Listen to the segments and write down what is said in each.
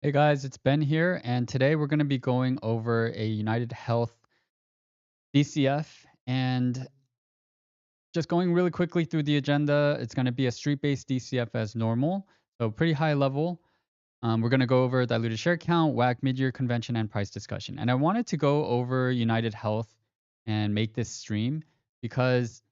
Hey guys, it's Ben here, and today we're going to be going over a United Health DCF and just going really quickly through the agenda. It's going to be a street-based DCF as normal, so pretty high level. We're going to go over diluted share count, WAC mid-year convention, and price discussion. And I wanted to go over United Health and make this stream because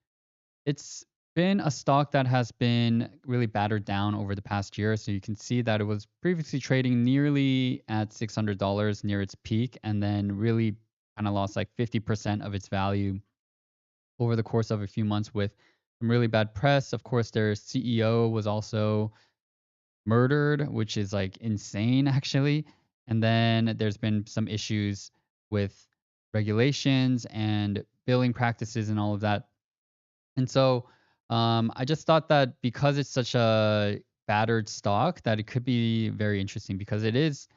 it's been a stock that has been really battered down over the past year. So you can see that it was previously trading nearly at $600 near its peak and then really kind of lost like 50% of its value over the course of a few months with some really bad press. Of course, their CEO was also murdered, which is like insane actually. And then there's been some issues with regulations and billing practices and all of that. And so, I just thought that because it's such a battered stock, that it could be very interesting because it is,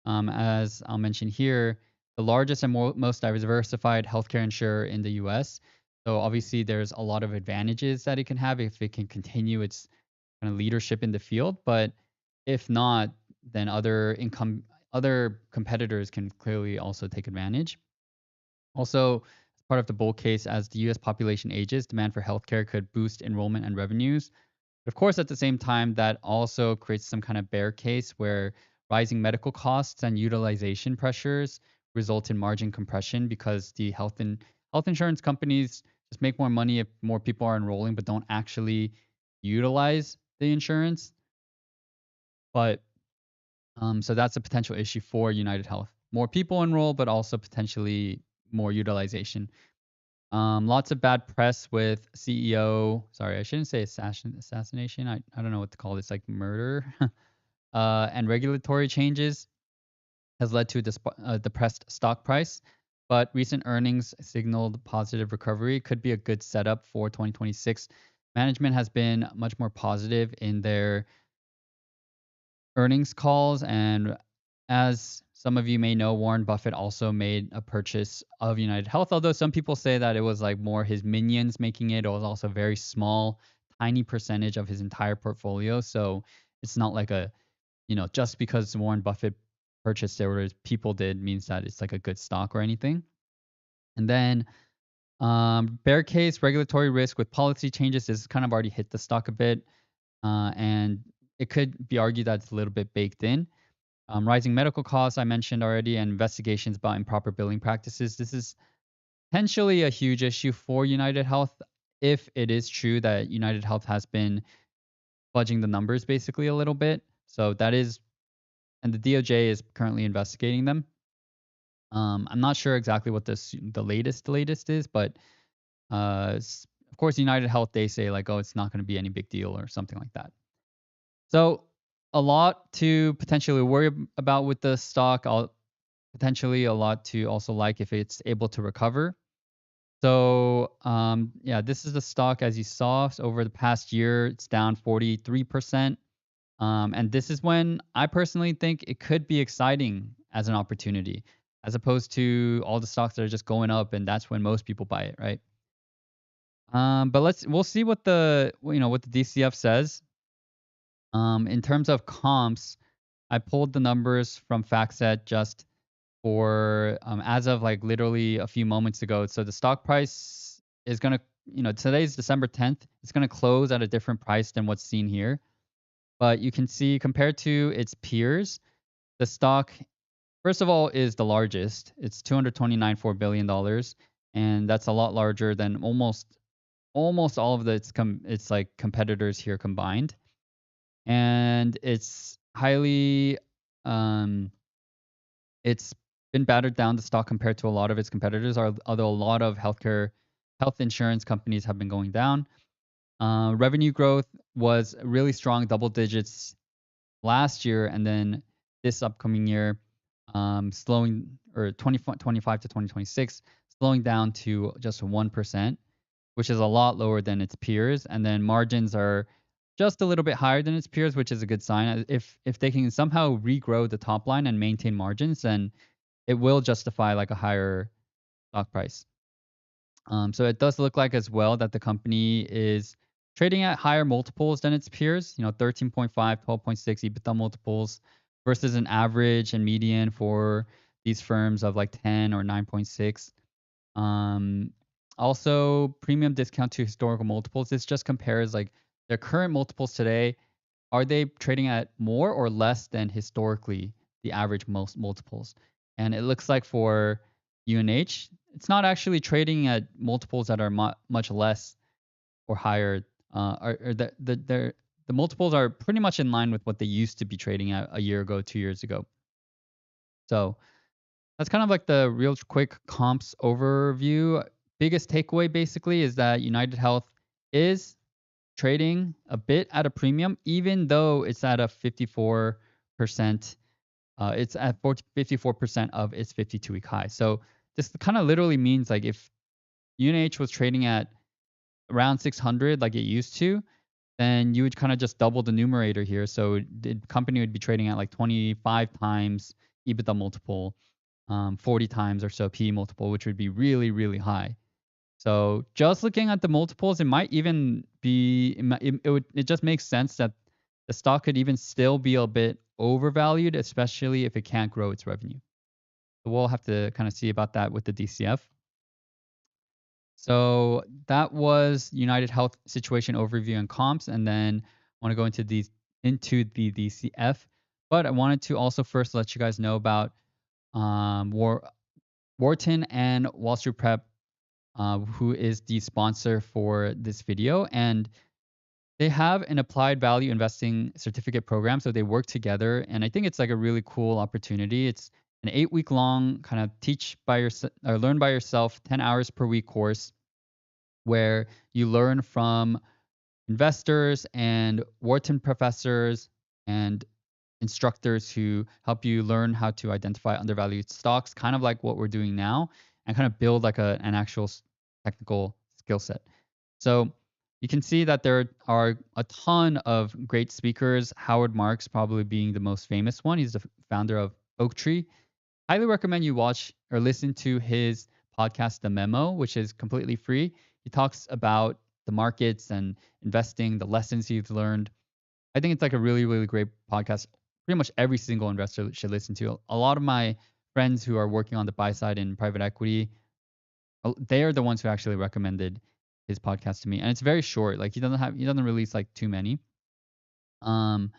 as I'll mention here, the largest and most diversified healthcare insurer in the U.S. So obviously, there's a lot of advantages that it can have if it can continue its kind of leadership in the field. But if not, then other competitors can clearly also take advantage. Also, as part of the bull case, as the US population ages, demand for healthcare could boost enrollment and revenues. But of course, at the same time, that also creates some kind of bear case where rising medical costs and utilization pressures result in margin compression because the health insurance companies just make more money if more people are enrolling but don't actually utilize the insurance. But so that's a potential issue for United Health. More people enroll, but also potentially more utilization. Lots of bad press with CEO. Sorry, I shouldn't say assassination. I don't know what to call this, like murder. And regulatory changes has led to a depressed stock price. But recent earnings signaled positive recovery. Could be a good setup for 2026. Management has been much more positive in their earnings calls. And as some of you may know, Warren Buffett also made a purchase of United Health, although some people say that it was like more his minions making it. It was also a very small, tiny percentage of his entire portfolio. So it's not like just because Warren Buffett purchased it or his people did means that it's like a good stock or anything. And then bear case, regulatory risk with policy changes. This has kind of already hit the stock a bit. And it could be argued that it's a little bit baked in. Rising medical costs, I mentioned already, and investigations about improper billing practices. This is potentially a huge issue for United Health if it is true that United Health has been fudging the numbers basically a little bit. So that is, and the DOJ is currently investigating them. I'm not sure exactly what the latest is, but of course, United Health, they say like, oh, it's not going to be any big deal or something like that. So a lot to potentially worry about with the stock. Potentially a lot to also like if it's able to recover. So yeah, this is the stock as you saw. So over the past year, it's down 43%. And this is when I personally think it could be exciting as an opportunity, as opposed to all the stocks that are just going up, and that's when most people buy it, right? But we'll see what the DCF says. In terms of comps, I pulled the numbers from FactSet just for as of like literally a few moments ago. So the stock price is gonna, today's December 10th. It's gonna close at a different price than what's seen here. But you can see compared to its peers, the stock, first of all, is the largest. It's 229.4 billion dollars, and that's a lot larger than almost all of its like competitors here combined. And it's highly um it's been battered down, the stock, compared to a lot of its competitors, although a lot of health insurance companies have been going down. Revenue growth was really strong, double digits last year, and then this upcoming year, slowing, or 2025 to 2026, slowing down to just 1%, which is a lot lower than its peers. And then margins are just a little bit higher than its peers, which is a good sign. If they can somehow regrow the top line and maintain margins, then it will justify like a higher stock price. So it does look like as well that the company is trading at higher multiples than its peers, 13.5, 12.6 EBITDA multiples. versus an average and median for these firms of like 10 or 9.6. Um, Also, premium discount to historical multiples. This just compares like their current multiples today. Are they trading at more or less than historically the average most multiples? And it looks like for UNH, it's not actually trading at multiples that are much less or higher. Or the multiples are pretty much in line with what they used to be trading at a year ago, 2 years ago. So that's kind of like the real quick comps overview. Biggest takeaway basically is that United Health is trading a bit at a premium, even though it's at a 54%. It's at 54% of its 52-week high. So this kind of literally means like if UNH was trading at around 600 like it used to, then you would kind of just double the numerator here. So the company would be trading at like 25 times EBITDA multiple, 40 times or so P multiple, which would be really, really high. So just looking at the multiples, it might even be it just makes sense that the stock could even still be a bit overvalued, especially if it can't grow its revenue. So we'll have to kind of see about that with the DCF. So that was United Health situation overview and comps, and then I want to go into the DCF. But I wanted to also first let you guys know about Wharton and Wall Street Prep, who is the sponsor for this video, and they have an applied value investing certificate program. So they work together, and I think it's like a really cool opportunity. It's an 8-week long kind of teach by yourself or learn by yourself, 10 hours per week course where you learn from investors and Wharton professors and instructors who help you learn how to identify undervalued stocks, kind of like what we're doing now, and kind of build like an actual technical skill set. So you can see that there are a ton of great speakers, Howard Marks probably being the most famous one. He's the founder of Oaktree. Highly recommend you watch or listen to his podcast, The Memo, which is completely free. He talks about the markets and investing, the lessons he's learned. I think it's like a really, really great podcast. Pretty much every single investor should listen to. A lot of my friends who are working on the buy side in private equity, they are the ones who actually recommended his podcast to me. And it's very short. Like he doesn't release like too many. Um,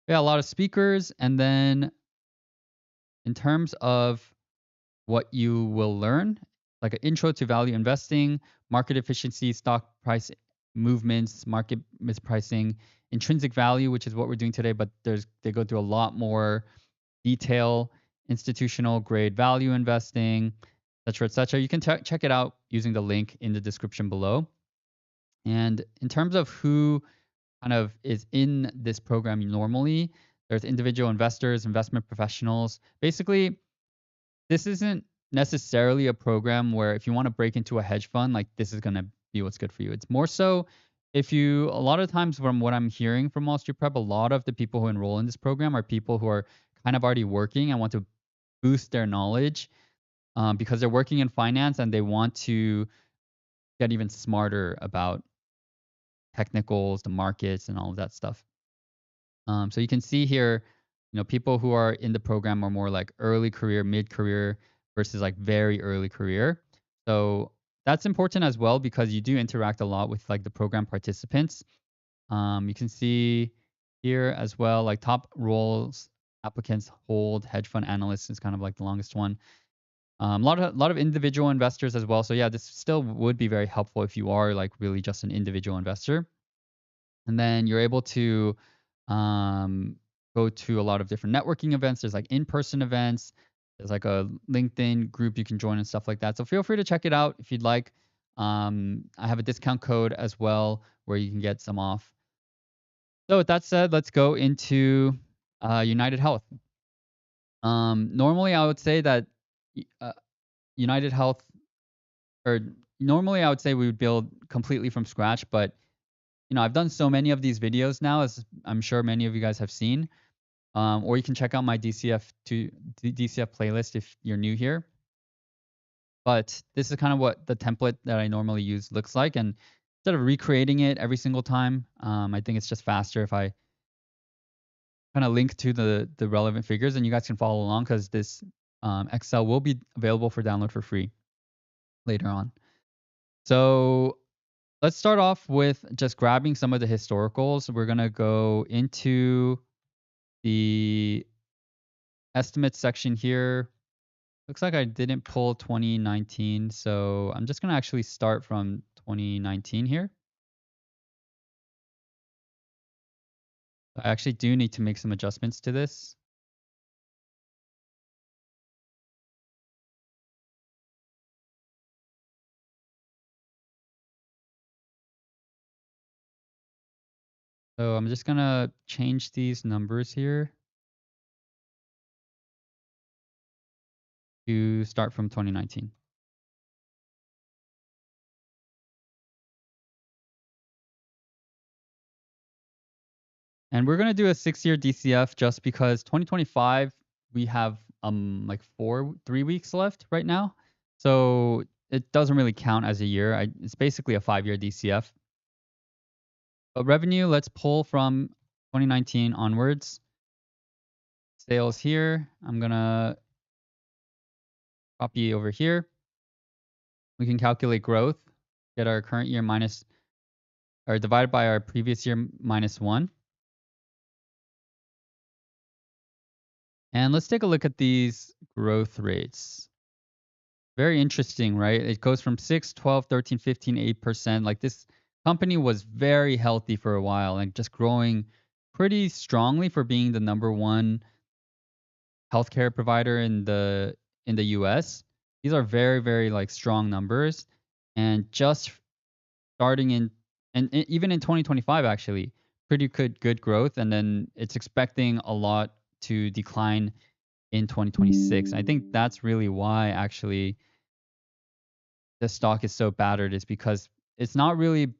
yeah, a lot of speakers. And then in terms of what you will learn, like an intro to value investing, market efficiency, stock price movements, market mispricing, intrinsic value, which is what we're doing today, but they go through a lot more detail, institutional grade value investing, et cetera, et cetera. You can check it out using the link in the description below. And in terms of who kind of is in this program normally, there's individual investors, investment professionals. Basically, this isn't necessarily a program where if you want to break into a hedge fund, like this is going to be what's good for you. It's more so if you, a lot of times from what I'm hearing from Wall Street Prep, a lot of the people who enroll in this program are people who are kind of already working and want to boost their knowledge because they're working in finance and they want to get even smarter about technicals, the markets, and all of that stuff. So you can see here, people who are in the program are more like early career, mid career versus like very early career. So that's important as well because you do interact a lot with like the program participants. You can see here as well, like top roles applicants hold, hedge fund analysts is kind of like the longest one. A lot of individual investors as well. So yeah, this still would be very helpful if you are like really just an individual investor. And then you're able to um, go to a lot of different networking events. There's like in-person events. There's like a LinkedIn group you can join and stuff like that. So feel free to check it out if you'd like. I have a discount code as well where you can get some off. So with that said, let's go into United Health. Normally, I would say that uh, United Health, or normally I would say we would build completely from scratch, but I've done so many of these videos now, as I'm sure many of you guys have seen. Or you can check out my DCF playlist if you're new here. But this is kind of what the template that I normally use looks like. And instead of recreating it every single time, I think it's just faster if I kind of link to the relevant figures, and you guys can follow along because this Excel will be available for download for free later on. So let's start off with just grabbing some of the historicals. We're gonna go into the estimates section here. Looks like I didn't pull 2019, so I'm just gonna actually start from 2019 here. I actually do need to make some adjustments to this. So I'm just gonna change these numbers here to start from 2019. And we're gonna do a 6-year DCF just because 2025 we have like 3 weeks left right now. So it doesn't really count as a year. It's basically a 5-year DCF. But revenue, let's pull from 2019 onwards. Sales here. I'm gonna copy over here. We can calculate growth, get our current year minus or divided by our previous year minus 1. And let's take a look at these growth rates. Very interesting, right? It goes from 6, 12, 13, 15, 8%. Like this company was very healthy for a while and just growing pretty strongly for being the number one healthcare provider in the US. These are very, very like strong numbers. And just starting in even in 2025 actually, pretty good growth. And then it's expecting a lot to decline in 2026. I think that's really why actually the stock is so battered is because it's not really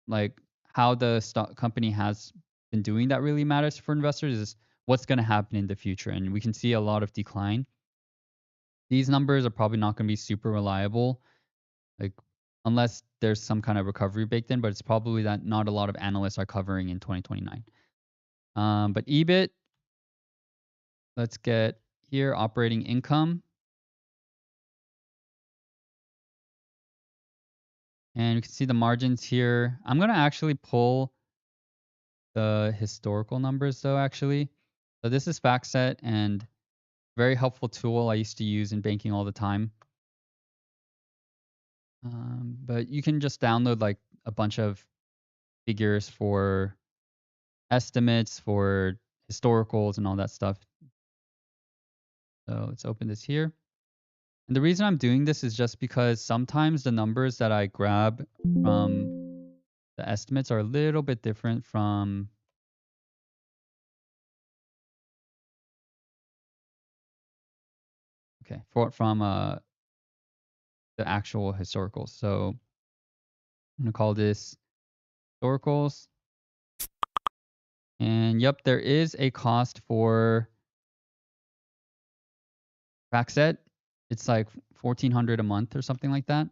like how the stock company has been doing that really matters for investors is what's going to happen in the future. And we can see a lot of decline. These numbers are probably not going to be super reliable, like unless there's some kind of recovery baked in, but it's probably that not a lot of analysts are covering in 2029. But EBIT, let's get here operating income. And you can see the margins here. I'm going to actually pull the historical numbers though, actually. So this is FactSet and very helpful tool I used to use in banking all the time. But you can just download like a bunch of figures for estimates, for historicals and all that stuff. So let's open this here. And the reason I'm doing this is just because sometimes the numbers that I grab from the estimates are a little bit different from from the actual historicals. So I'm gonna call this historicals. And yep, there is a cost for FactSet. It's like 1,400 a month or something like that.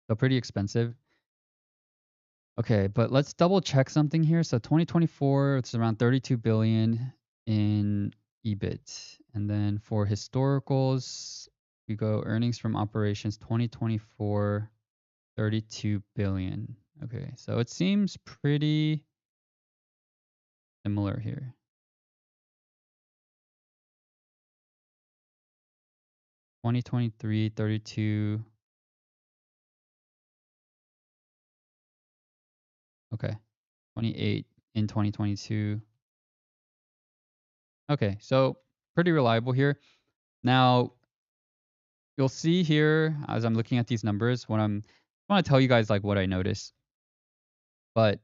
So pretty expensive. Okay, but let's double check something here. So 2024, it's around 32 billion in EBIT. And then for historicals, we go earnings from operations 2024, 32 billion. Okay, so it seems pretty similar here. 2023, 32. Okay, 28 in 2022. Okay, so pretty reliable here. Now, you'll see here as I'm looking at these numbers, I want to tell you guys like what I noticed. But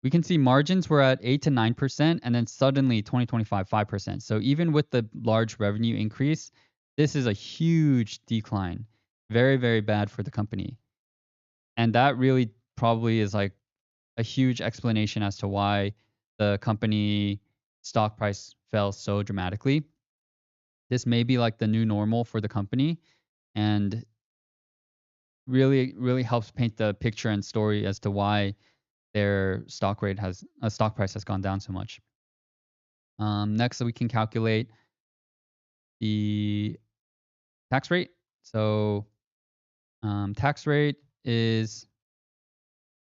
we can see margins were at 8 to 9%, and then suddenly 2025, 5%. So even with the large revenue increase, this is a huge decline. Very, very bad for the company. And that really probably is like a huge explanation as to why the company stock price fell so dramatically. This may be like the new normal for the company and really, really helps paint the picture and story as to why their stock price has gone down so much. Next, we can calculate the tax rate. So tax rate is,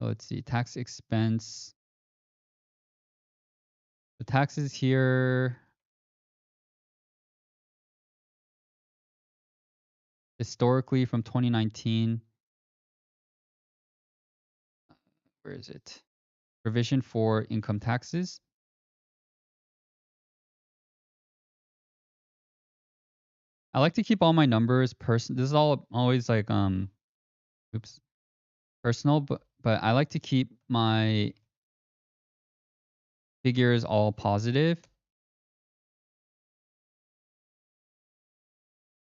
let's see, tax expense. The taxes here, historically from 2019, where is it? Provision for income taxes. I like to keep all my numbers this is all always like oops, personal, but I like to keep my figures all positive.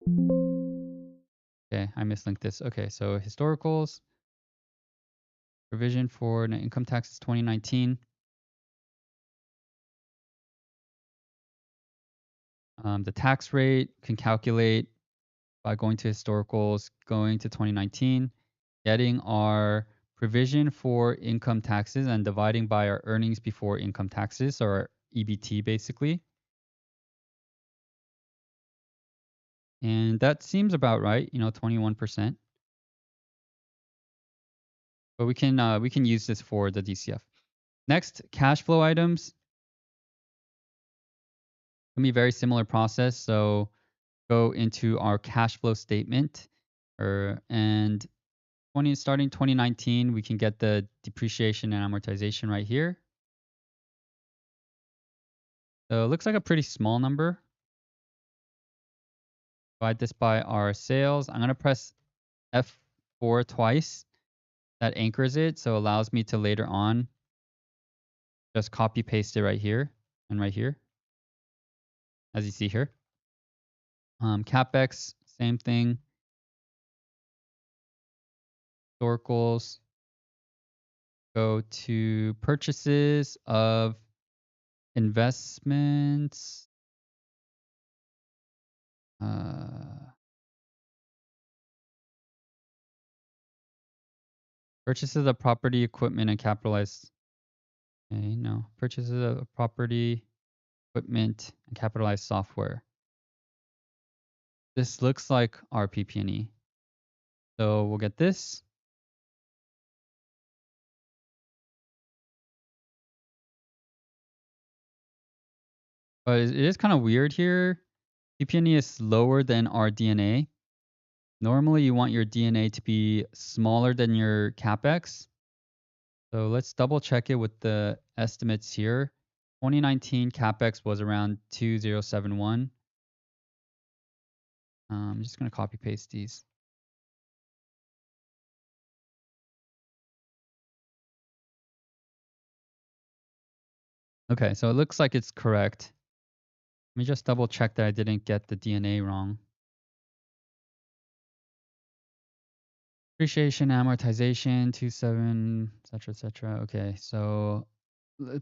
Okay, I mislinked this. Okay, so historicals, provision for net income taxes 2019. The tax rate can calculate by going to historicals, going to 2019, getting our provision for income taxes and dividing by our earnings before income taxes, or our EBT basically. And that seems about right, 21%. But we can use this for the DCF. Next, cash flow items can be a very similar process. So go into our cash flow statement, and starting 2019, we can get the depreciation and amortization right here. So it looks like a pretty small number. Divide this by our sales. I'm going to press F4 twice. That anchors it, so allows me to later on just copy paste it right here and right here, as you see here. CapEx, same thing. Historicals. Go to purchases of investments. Purchases of property, equipment, and capitalized. Okay, no. Purchases of property, equipment, and capitalized software. This looks like our PP&E. So we'll get this. But it is kind of weird here. PP&E is lower than our DNA. Normally, you want your DNA to be smaller than your CapEx. So let's double check it with the estimates here. 2019 CapEx was around 2071. I'm just going to copy paste these. Okay, so it looks like it's correct. Let me just double check that I didn't get the DNA wrong. Depreciation, amortization, 27, etc., etc. Okay, so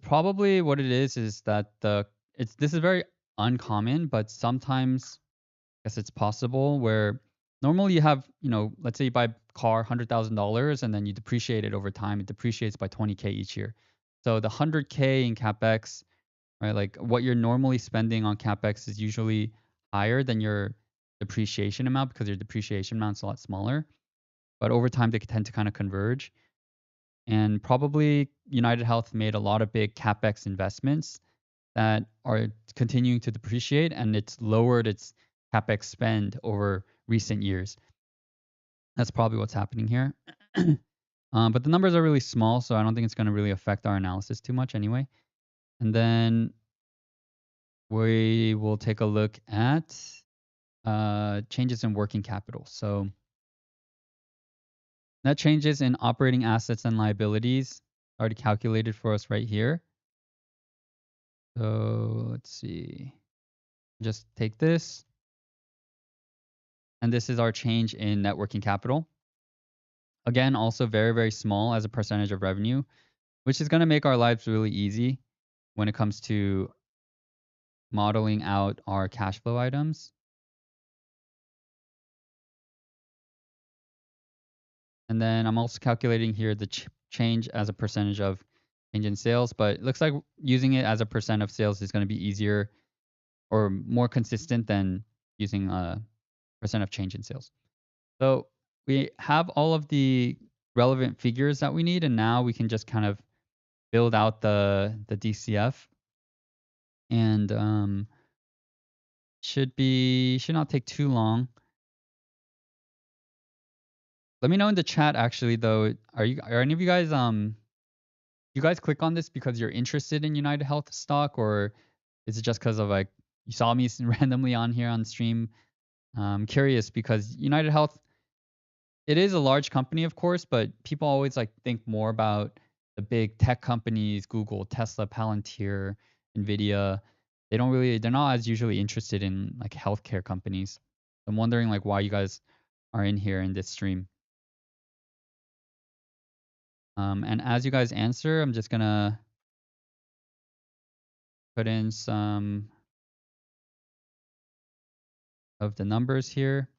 probably what it is that this is very uncommon, but sometimes I guess it's possible where normally you have, let's say you buy a car $100,000 and then you depreciate it over time. It depreciates by 20K each year. So the 100K in CapEx, right? Like what you're normally spending on CapEx is usually higher than your depreciation amount because your depreciation amount's a lot smaller. But over time, they tend to kind of converge. And probably United Health made a lot of big CapEx investments that are continuing to depreciate, and it's lowered its CapEx spend over recent years. That's probably what's happening here. But the numbers are really small, so I don't think it's going to really affect our analysis too much anyway. And then we will take a look at changes in working capital. So net changes in operating assets and liabilities already calculated for us right here. So let's see. Just take this. And this is our change in net working capital. Again, also very, very small as a percentage of revenue, which is going to make our lives really easy when it comes to modeling out our cash flow items. And then I'm also calculating here the change as a percentage of change in sales, but it looks like using it as a percent of sales is going to be easier or more consistent than using a percent of change in sales. So we have all of the relevant figures that we need, and now we can just kind of build out the DCF, and should not take too long. Let me know in the chat actually though, are any of you guys you guys click on this because you're interested in United Health stock, or is it just because of like you saw me randomly on here on stream? I'm curious because United Health, it is a large company, of course, but people always like think more about the big tech companies, Google, Tesla, Palantir, Nvidia. They're not as usually interested in like healthcare companies. I'm wondering like why you guys are in here in this stream. And as you guys answer, I'm just gonna put in some of the numbers here.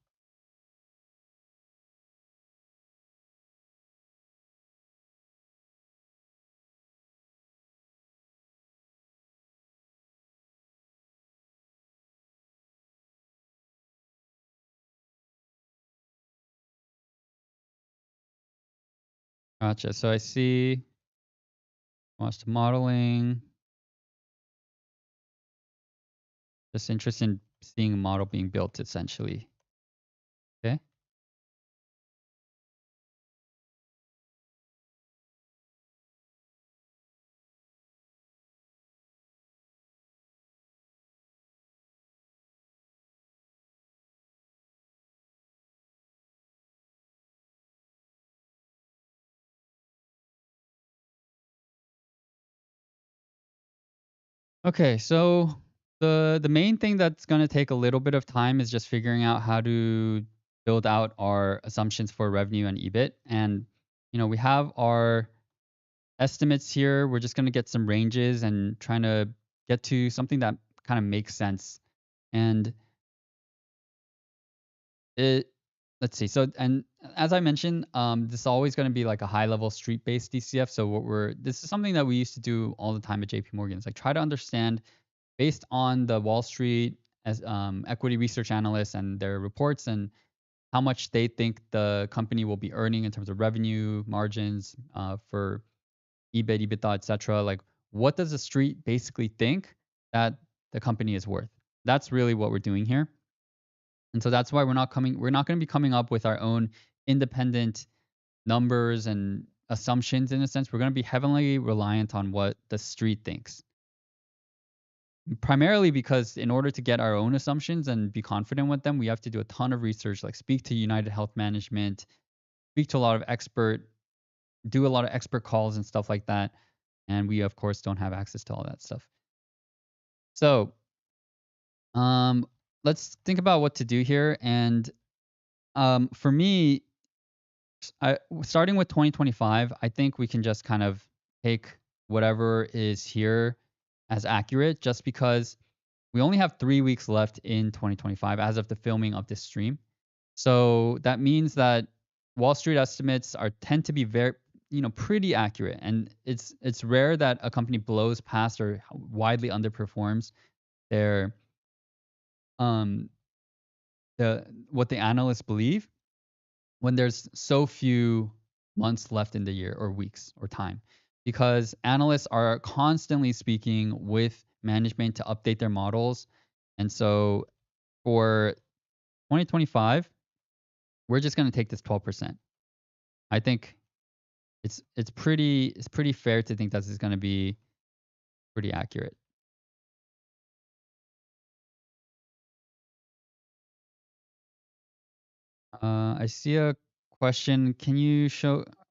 Gotcha. So I see watch the modeling. Just interested in seeing a model being built essentially. Okay. Okay, so the main thing that's going to take a little bit of time is just figuring out how to build out our assumptions for revenue and EBIT. And we have our estimates here. We're just going to get some ranges and trying to get to something that kind of makes sense. And it let's see. So and as I mentioned, this is always going to be like a high level street based DCF. So this is something that we used to do all the time at JP Morgan. It's like try to understand based on the Wall Street as equity research analysts and their reports and how much they think the company will be earning in terms of revenue, margins, for EBIT, EBITDA, etc. Like, what does the street basically think that the company is worth? That's really what we're doing here, and so that's why we're not going to be coming up with our own independent numbers and assumptions. In a sense, we're going to be heavily reliant on what the street thinks. Primarily because in order to get our own assumptions and be confident with them, we have to do a ton of research, like speak to United Health Management, speak to a lot of do a lot of expert calls and stuff like that. And we of course don't have access to all that stuff. So um, let's think about what to do here. And for me, starting with 2025, I think we can just kind of take whatever is here as accurate, just because we only have 3 weeks left in 2025 as of the filming of this stream. So that means that Wall Street estimates tend to be very, pretty accurate. And it's rare that a company blows past or widely underperforms their um what the analysts believe when there's so few months left in the year or weeks or time, because analysts are constantly speaking with management to update their models. And so for 2025, we're just going to take this 12%. I think it's pretty fair to think that this is going to be pretty accurate. I see a question.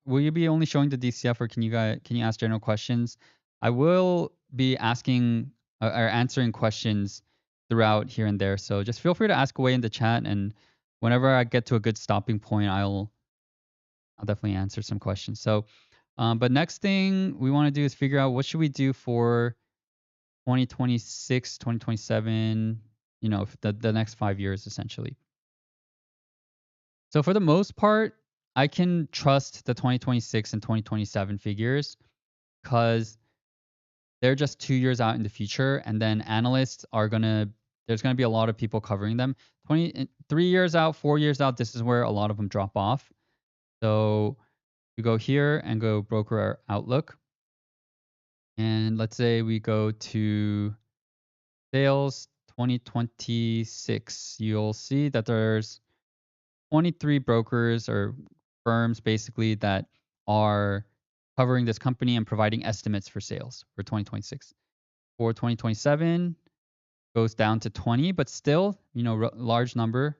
Will you be only showing the DCF, or can you ask general questions? I will be asking or answering questions throughout here and there. So just feel free to ask away in the chat, and whenever I get to a good stopping point, I'll definitely answer some questions. So, but next thing we want to do is figure out what should we do for 2026, 2027, the next 5 years essentially. So for the most part, I can trust the 2026 and 2027 figures. because they're just 2 years out in the future, and then analysts are gonna there's gonna be a lot of people covering them. 3 years out, 4 years out, this is where a lot of them drop off. So we go here and go broker outlook. And let's say we go to sales 2026. You'll see that there's 23 brokers or firms basically that are covering this company and providing estimates for sales for 2026. For 2027 goes down to 20, but still, large number.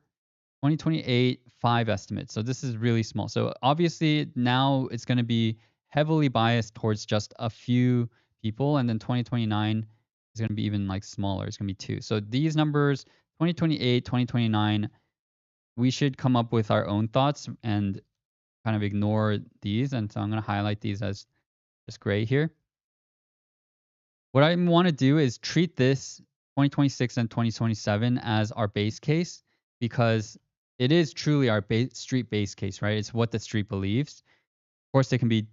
2028, 5 estimates. So this is really small. So obviously now it's going to be heavily biased towards just a few people. And then 2029 is going to be even like smaller. It's going to be 2. So these numbers, 2028, 2029, we should come up with our own thoughts and kind of ignore these. And so I'm going to highlight these as just gray here. What I want to do is treat this 2026 and 2027 as our base case, because it is truly our street base case, right? It's what the street believes. Of course, they can be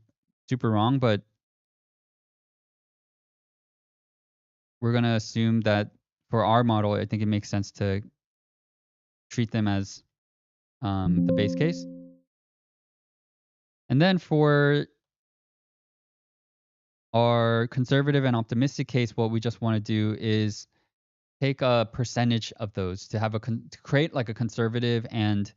super wrong, but we're going to assume that for our model, I think it makes sense to treat them as the base case. And then for our conservative and optimistic case, what we just want to do is take a percentage of those to have to create like a conservative and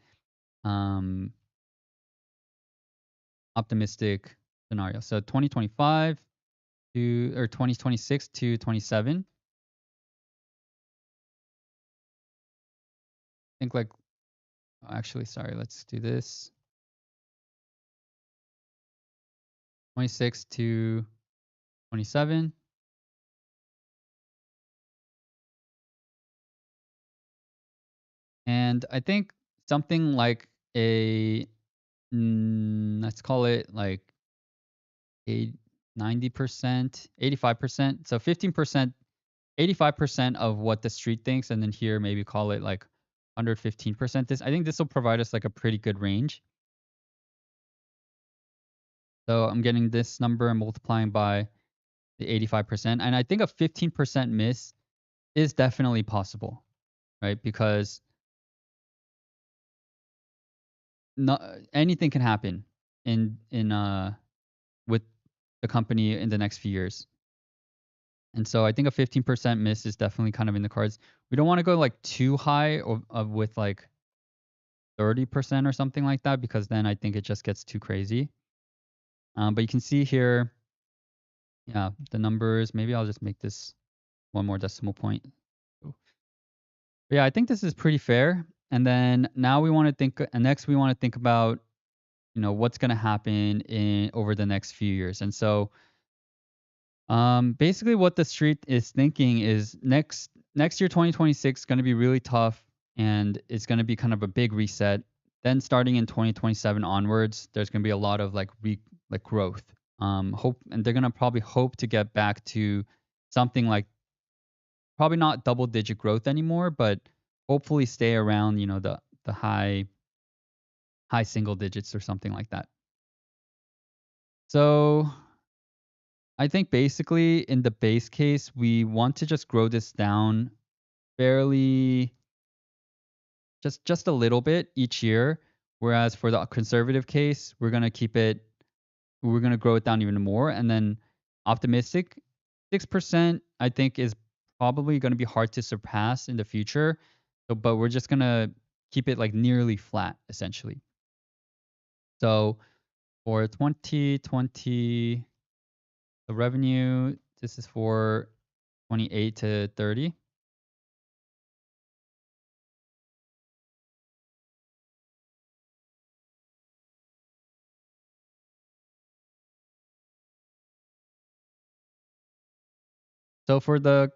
optimistic scenario. So 2025 or 2026 to 27. I think like, actually, sorry, let's do this. 26 to 27. And I think something like let's call it like 90%, 85%. So 15%, 85% of what the street thinks. And then here, maybe call it like 115%. I think this will provide us like a pretty good range. So I'm getting this number and multiplying by the 85%. And I think a 15% miss is definitely possible, right? Because not anything can happen in with the company in the next few years. And so I think a 15% miss is definitely kind of in the cards. We don't want to go like too high or with like 30% or something like that, because then I think it just gets too crazy. But you can see here, yeah, the numbers. Maybe I'll just make this one more decimal point. But yeah, I think this is pretty fair. And then now we want to think, and next we want to think about, what's going to happen over the next few years. And so basically what the street is thinking is next year, 2026, is going to be really tough, and it's going to be kind of a big reset. Then starting in 2027 onwards, there's going to be a lot of like growth. Hope, and they're going to probably hope to get back to something like probably not double digit growth anymore, but hopefully stay around, the high single digits or something like that. So I think basically in the base case, we want to just grow this down fairly just a little bit each year. Whereas for the conservative case, we're going to grow it down even more. And then optimistic, 6%, I think is probably going to be hard to surpass in the future. So, but we're just going to keep it like nearly flat essentially. So for 2020, the revenue, this is for 28 to 30. So for the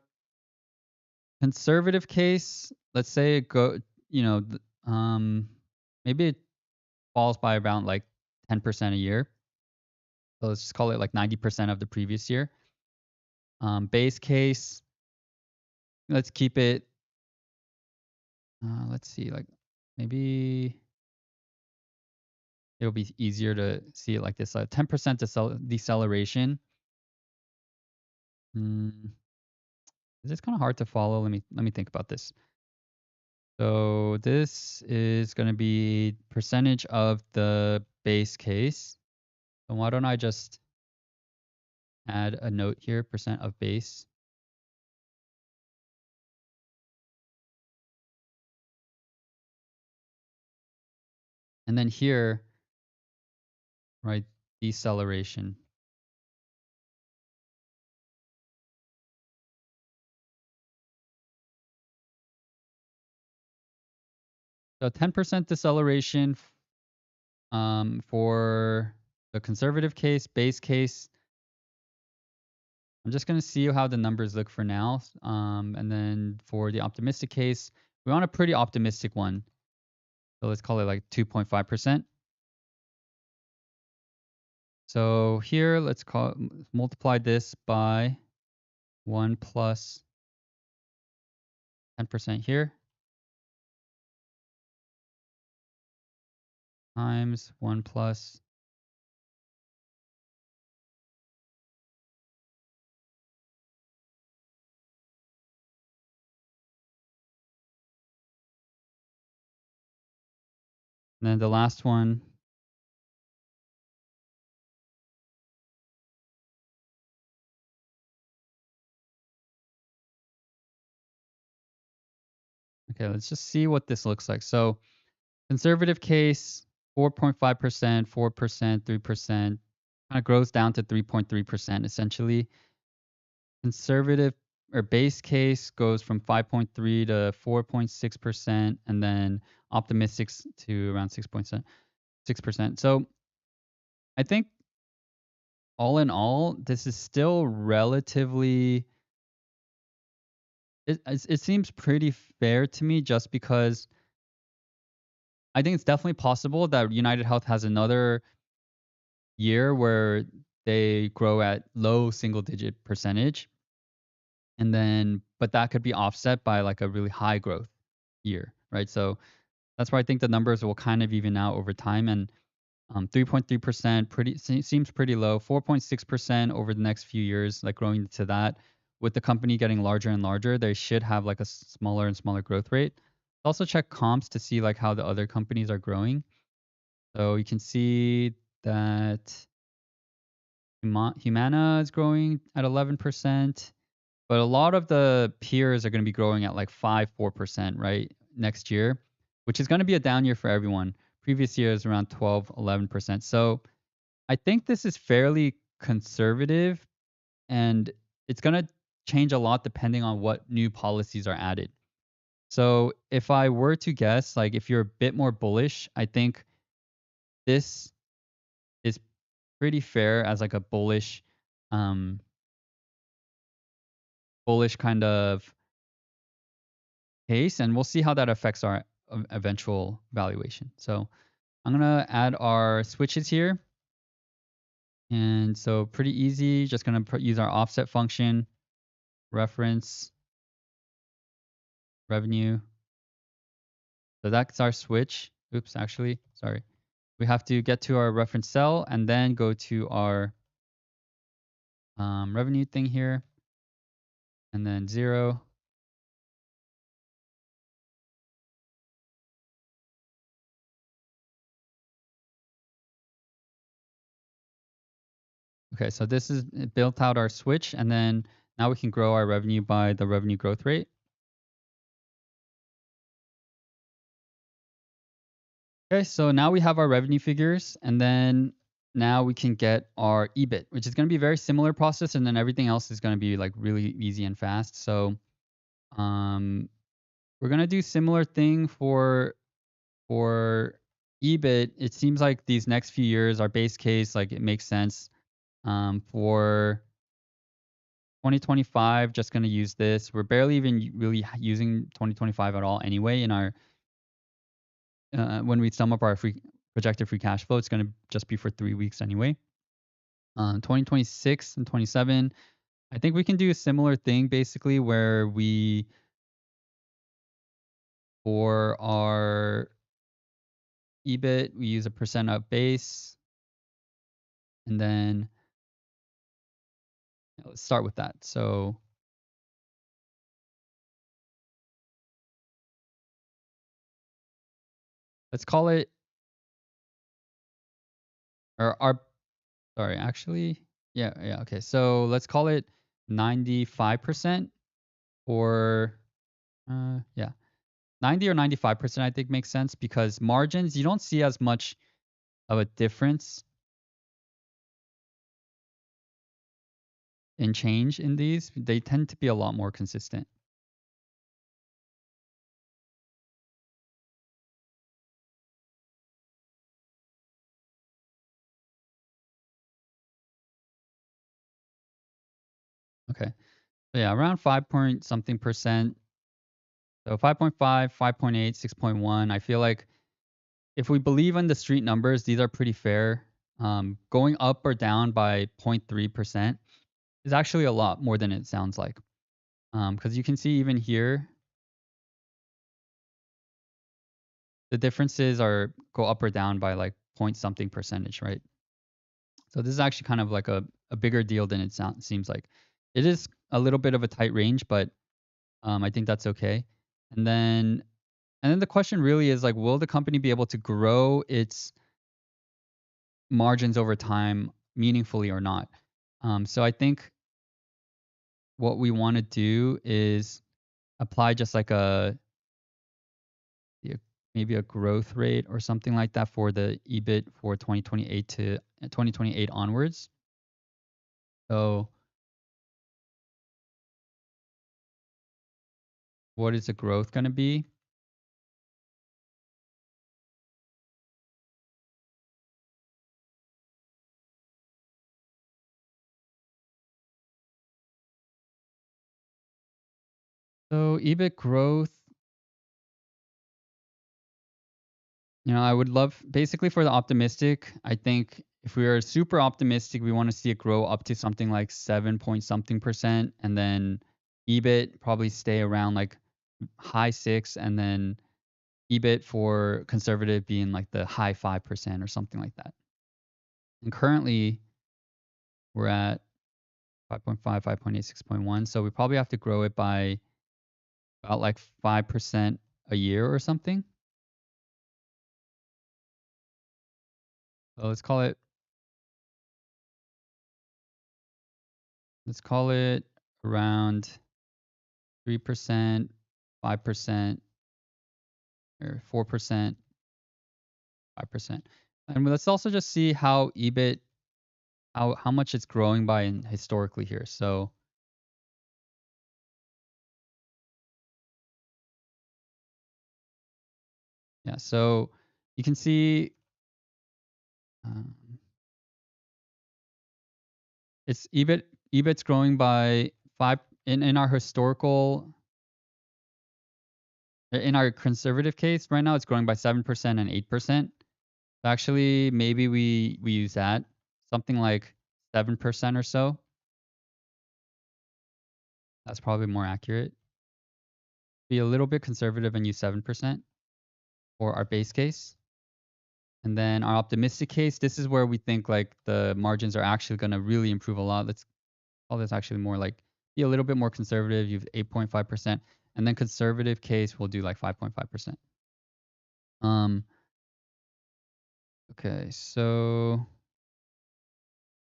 conservative case, let's say it maybe it falls by around like 10% a year. So let's just call it like 90% of the previous year. Base case, let's keep it, let's see, like maybe it'll be easier to see it like this, 10% deceleration. Mm, this is kind of hard to follow. Let me think about this. So this is going to be percentage of the base case. So why don't I just add a note here, percent of base. And then here, right, deceleration. So 10% deceleration for the conservative case, base case. I'm just going to see how the numbers look for now. And then for the optimistic case, we want a pretty optimistic one. So let's call it like 2.5%. So here, multiply this by 1 plus 10% here times 1 plus. And then the last one, okay, let's just see what this looks like. So conservative case, 4.5%, 4%, 3%, kind of grows down to 3.3% essentially. Conservative or base case goes from 5.3 to 4.6%, and then optimistics to around 6%. So I think all in all, this is still relatively. It seems pretty fair to me, just because I think it's definitely possible that United Health has another year where they grow at low single digit percentage, and then but that could be offset by like a really high growth year, right? So that's why I think the numbers will kind of even out over time. And 3.3% seems pretty low. 4.6% over the next few years, like growing to that. With the company getting larger and larger, they should have like a smaller and smaller growth rate. Also check comps to see like how the other companies are growing. So you can see that Humana is growing at 11%, but a lot of the peers are going to be growing at like 4%, right, next year, which is going to be a down year for everyone. Previous year is around 12, 11%. So I think this is fairly conservative, and it's going to change a lot depending on what new policies are added. So if I were to guess, like if you're a bit more bullish, I think this is pretty fair as like a um, bullish kind of case, and we'll see how that affects our eventual valuation. So I'm gonna add our switches here, and so pretty easy. Just gonna use our offset function, reference revenue. So that's our switch. Oops, actually, sorry. We have to get to our reference cell and then go to our revenue thing here, and then 0. Okay, so this is it built out our switch, and then now we can grow our revenue by the revenue growth rate. Okay, so now we have our revenue figures, and then now we can get our EBIT, which is going to be a very similar process, and then everything else is going to be like really easy and fast. So um, we're going to do similar thing for EBIT. It seems like these next few years, our base case, like it makes sense. For 2025, just going to use this. We're barely even really using 2025 at all anyway in our when we sum up our projected free cash flow. It's going to just be for 3 weeks anyway. 2026 and 27, I think we can do a similar thing basically, where we, for our EBIT, we use a percent of base, and then let's start with that. So let's call it, or our, sorry, actually, yeah, okay. So let's call it 95%, or yeah, 90 or 95%, I think makes sense, because margins, you don't see as much of a difference in change in these. They tend to be a lot more consistent. Okay. So yeah, around 5 point something percent. So 5.5, 5.8, 6.1. I feel like if we believe in the street numbers, these are pretty fair. Going up or down by 0.3% is actually a lot more than it sounds like. Because you can see even here, the differences are go up or down by like point something percentage, right? So this is actually kind of like a bigger deal than it seems like. It is a little bit of a tight range, but I think that's okay. And then and then the question really is like, will the company be able to grow its margins over time meaningfully or not? So I think what we want to do is apply just like a- maybe a growth rate or something like that for the EBIT for 2028 to 2028 onwards. So what is the growth going to be? So EBIT growth, I would love basically for the optimistic, I think if we are super optimistic, we want to see it grow up to something like 7 point something percent, and then EBIT probably stay around like high 6, and then EBIT for conservative being like the high 5% or something like that. And currently we're at 5.5, 5.8, 6.1. So we probably have to grow it by about like 5% a year or something. So let's call it around 3%, 5%, or 4%, 5%. And let's also just see how EBIT, how much it's growing by in historically here. So yeah, so you can see um, it's EBIT's growing by 5 in our historical, in our conservative case. Right now it's growing by 7% and 8%. Actually, maybe we use that, something like 7% or so. That's probably more accurate. Be a little bit conservative and use 7% for our base case. And then our optimistic case, this is where we think like the margins are actually going to really improve a lot. Let's call this actually more like be a little bit more conservative. You've 8.5%. And then conservative case, we'll do like 5.5%. Um, okay, so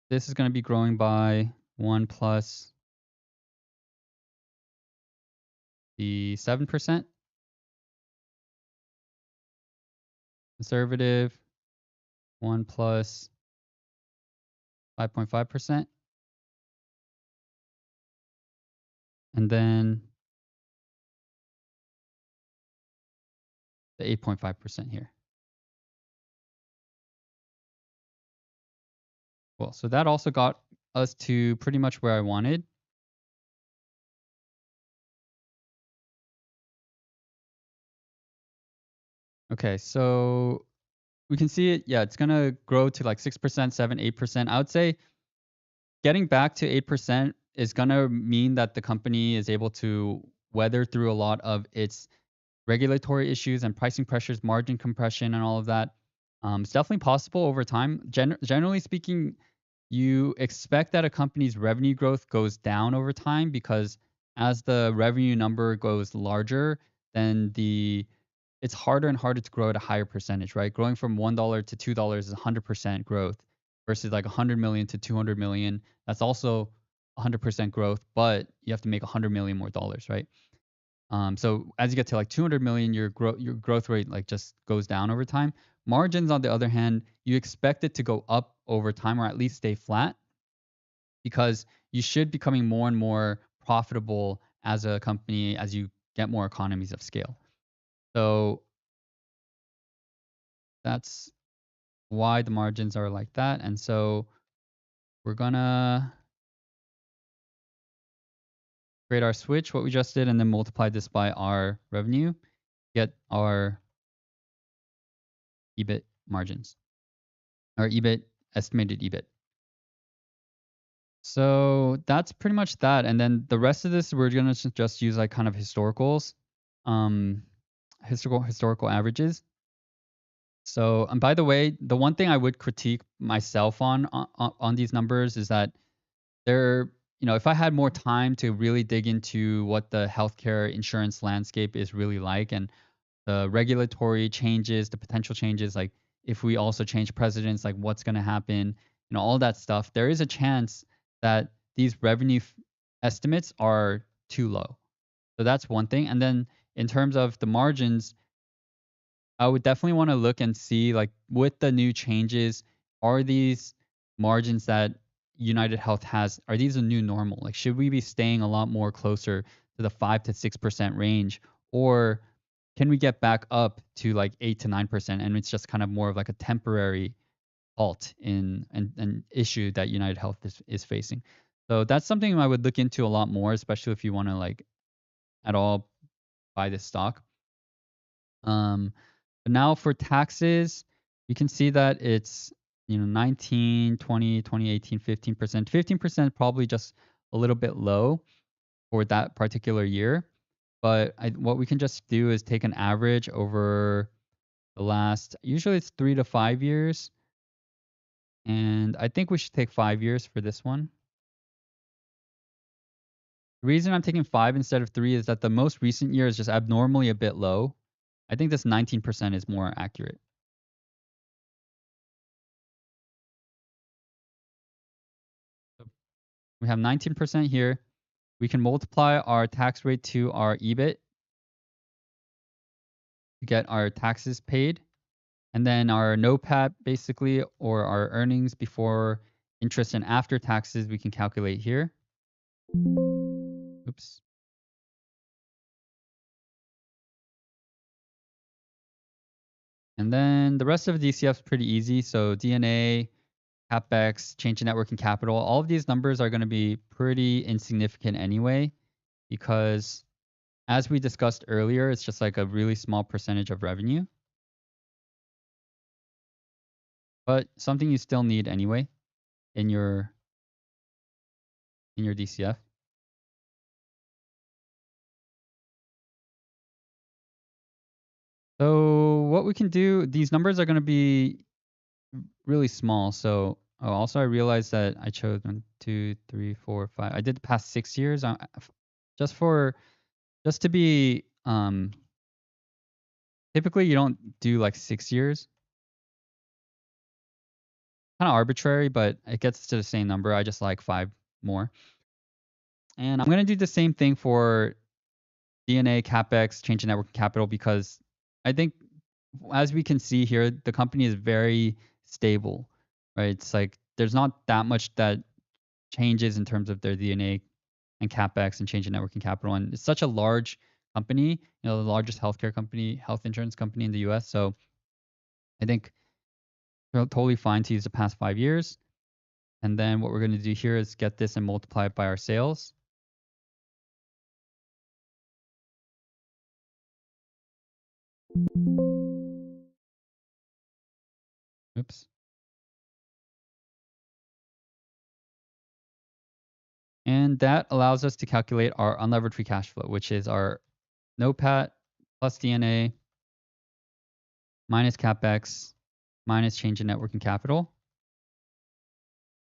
this is going to be growing by 1 plus the 7%. Conservative, 1 plus 5.5%. And then the 8.5% here. Cool. So that also got us to pretty much where I wanted. Okay, so we can see it. Yeah, it's going to grow to like 6%, 7, 8%. I would say getting back to 8% is going to mean that the company is able to weather through a lot of its regulatory issues and pricing pressures, margin compression, and all of that. It's definitely possible over time. Generally speaking, you expect that a company's revenue growth goes down over time because as the revenue number goes larger, then it's harder and harder to grow at a higher percentage, right? Growing from $1 to $2 is 100% growth versus like 100 million to 200 million. That's also 100% growth, but you have to make 100 million more dollars, right? So as you get to like 200 million, your growth rate like just goes down over time. Margins, on the other hand, you expect it to go up over time or at least stay flat because you should be becoming more and more profitable as a company as you get more economies of scale. So that's why the margins are like that. And so we're gonna create our switch, what we just did, and then multiply this by our revenue, get our EBIT margins, our EBIT, estimated EBIT. So that's pretty much that. And then the rest of this, we're gonna just use like kind of historicals, um, historical averages. So, and by the way, the one thing I would critique myself on these numbers is that they're, if I had more time to really dig into what the healthcare insurance landscape is really like and the regulatory changes, the potential changes, like if we also change presidents, like what's going to happen, all that stuff, there is a chance that these revenue estimates are too low. So that's one thing. And then in terms of the margins, I would definitely want to look and see, like, with the new changes, are these margins that United Health has, are these a new normal? Like, should we be staying a lot more closer to the 5 to 6% range, or can we get back up to like 8 to 9%, and it's just kind of more of like a temporary halt in an issue that United Health is facing? So that's something I would look into a lot more, especially if you want to like at all buy this stock. But now for taxes, you can see that it's, 19, 20, 2018, 15%. 15% probably just a little bit low for that particular year. But what we can just do is take an average over the last, usually it's 3 to 5 years. And I think we should take 5 years for this one. The reason I'm taking 5 instead of 3 is that the most recent year is just abnormally a bit low. I think this 19% is more accurate. So we have 19% here. We can multiply our tax rate to our EBIT to get our taxes paid. And then our NOPAT, basically, or our earnings before interest and after taxes, we can calculate here. Oops. And then the rest of DCF is pretty easy. So DNA, CapEx, change in net working capital, all of these numbers are going to be pretty insignificant anyway, because as we discussed earlier, it's just like a really small percentage of revenue, but something you still need anyway in your DCF. So what we can do, these numbers are going to be really small. So also I realized that I chose 1, 2, 3, 4, 5. I did the past 6 years just to be typically you don't do like 6 years. Kind of arbitrary, but it gets to the same number. I just like 5 more. And I'm going to do the same thing for DNA, CapEx, change in net working capital, because I think as we can see here, the company is very stable, right? It's like there's not that much that changes in terms of their DNA and CapEx and change in net working capital. And it's such a large company, the largest healthcare company, health insurance company in the US. So I think they're totally fine to use the past 5 years. And then what we're going to do here is get this and multiply it by our sales. Oops. And that allows us to calculate our unlevered free cash flow, which is our NOPAT plus DNA minus CapEx minus change in net working capital.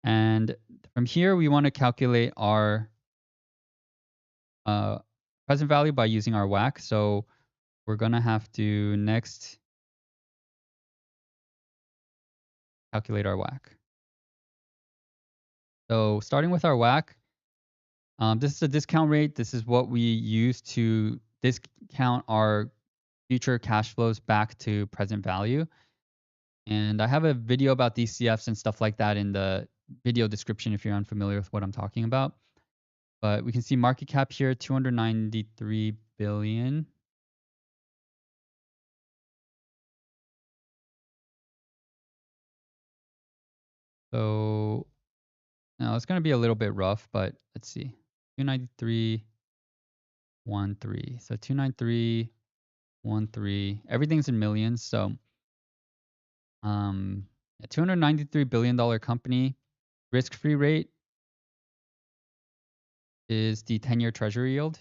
And from here, we want to calculate our uh, present value by using our WACC. So we're going to have to next calculate our WACC. So starting with our WACC, this is a discount rate. This is what we use to discount our future cash flows back to present value. And I have a video about DCFs and stuff like that in the video description if you're unfamiliar with what I'm talking about. But we can see market cap here, 293 billion. So now it's going to be a little bit rough, but let's see. 293.13. So 293.13. Everything's in millions. So a $293 billion company, risk-free rate is the 10-year treasury yield.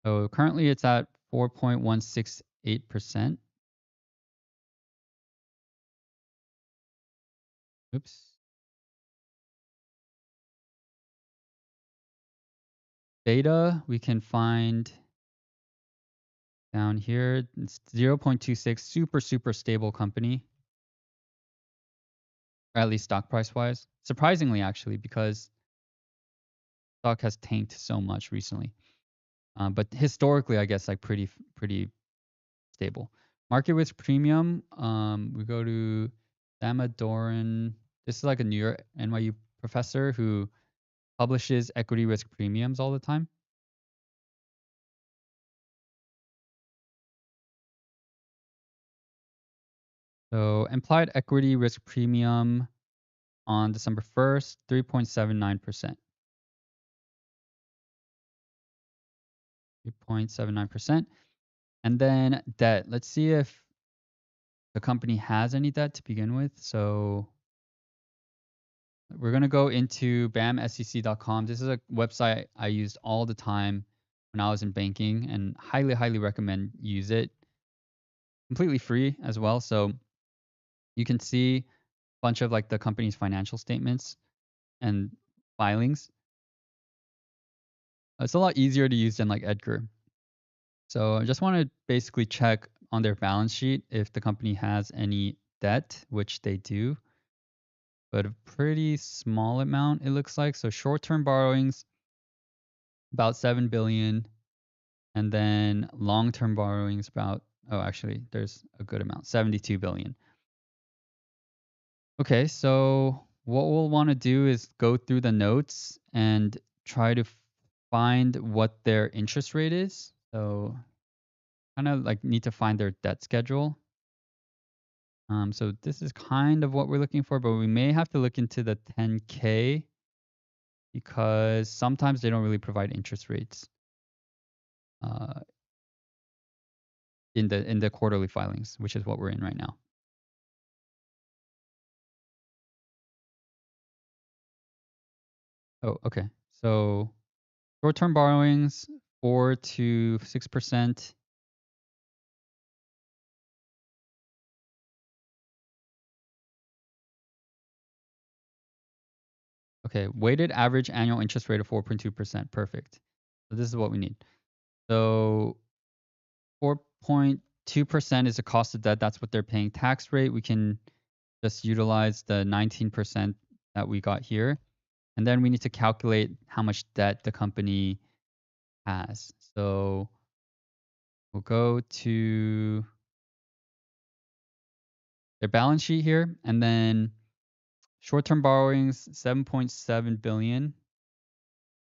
So currently it's at 4.168%. Oops. Beta, we can find down here. It's 0.26, super stable company. Or at least stock price wise. Surprisingly, actually, because stock has tanked so much recently. But historically, I guess like pretty stable. Market risk premium. We go to Samadoran. This is like a New York NYU professor who publishes equity risk premiums all the time. So implied equity risk premium on December 1st, 3.79%. 3.79%. And then debt. Let's see if the company has any debt to begin with. So we're going to go into bamsec.com. This is a website I used all the time when I was in banking and highly recommend use it. Completely free as well. So you can see a bunch of like the company's financial statements and filings. It's a lot easier to use than like Edgar. So I just want to basically check on their balance sheet if the company has any debt, which they do, but a pretty small amount it looks like. So short-term borrowings, about 7 billion, and then long-term borrowings about, oh, actually, there's a good amount, 72 billion. Okay, so what we'll want to do is go through the notes and try to find what their interest rate is. So kind of like need to find their debt schedule. So this is kind of what we're looking for, but we may have to look into the 10K because sometimes they don't really provide interest rates uh, in the quarterly filings, which is what we're in right now. Oh, okay. So short-term borrowings, 4 to 6%. Okay, weighted average annual interest rate of 4.2%. Perfect. So this is what we need. So 4.2% is the cost of debt. That's what they're paying. Tax rate, we can just utilize the 19% that we got here. And then we need to calculate how much debt the company has. So we'll go to their balance sheet here, and then short-term borrowings, 7.7 billion.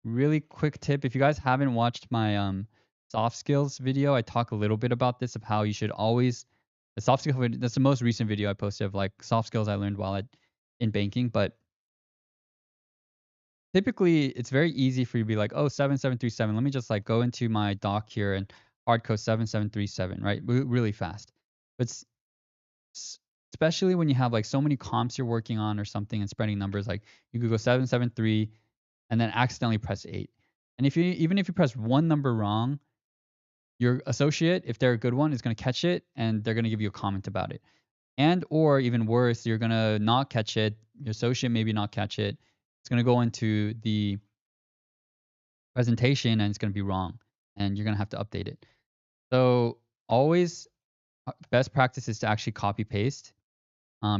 Really quick tip, if you guys haven't watched my soft skills video, I talk a little bit about this of how you should always the soft skills video, that's the most recent video I posted of like soft skills I learned while in banking, but typically it's very easy for you to be like, oh, 7737. Let me just like go into my doc here and hard code 7737, right? Really fast. But especially when you have like so many comps you're working on or something and spreading numbers, like you could go 773 and then accidentally press 8. And even if you press one number wrong, your associate, if they're a good one, is going to catch it and they're going to give you a comment about it. And or even worse, you're going to not catch it. Your associate maybe not catch it. It's going to go into the presentation and it's going to be wrong and you're going to have to update it. So always best practice is to actually copy paste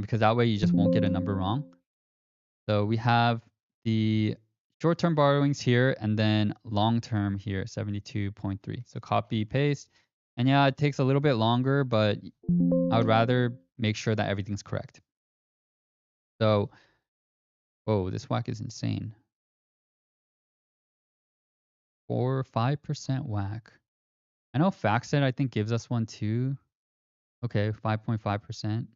because that way you just won't get a number wrong. So we have the short-term borrowings here and then long-term here, 72.3. So copy paste. And yeah, it takes a little bit longer, but I would rather make sure that everything's correct. So, whoa, this whack is insane. 4 or 5% whack. I know FactSet I think gives us one too. Okay, 5.5%.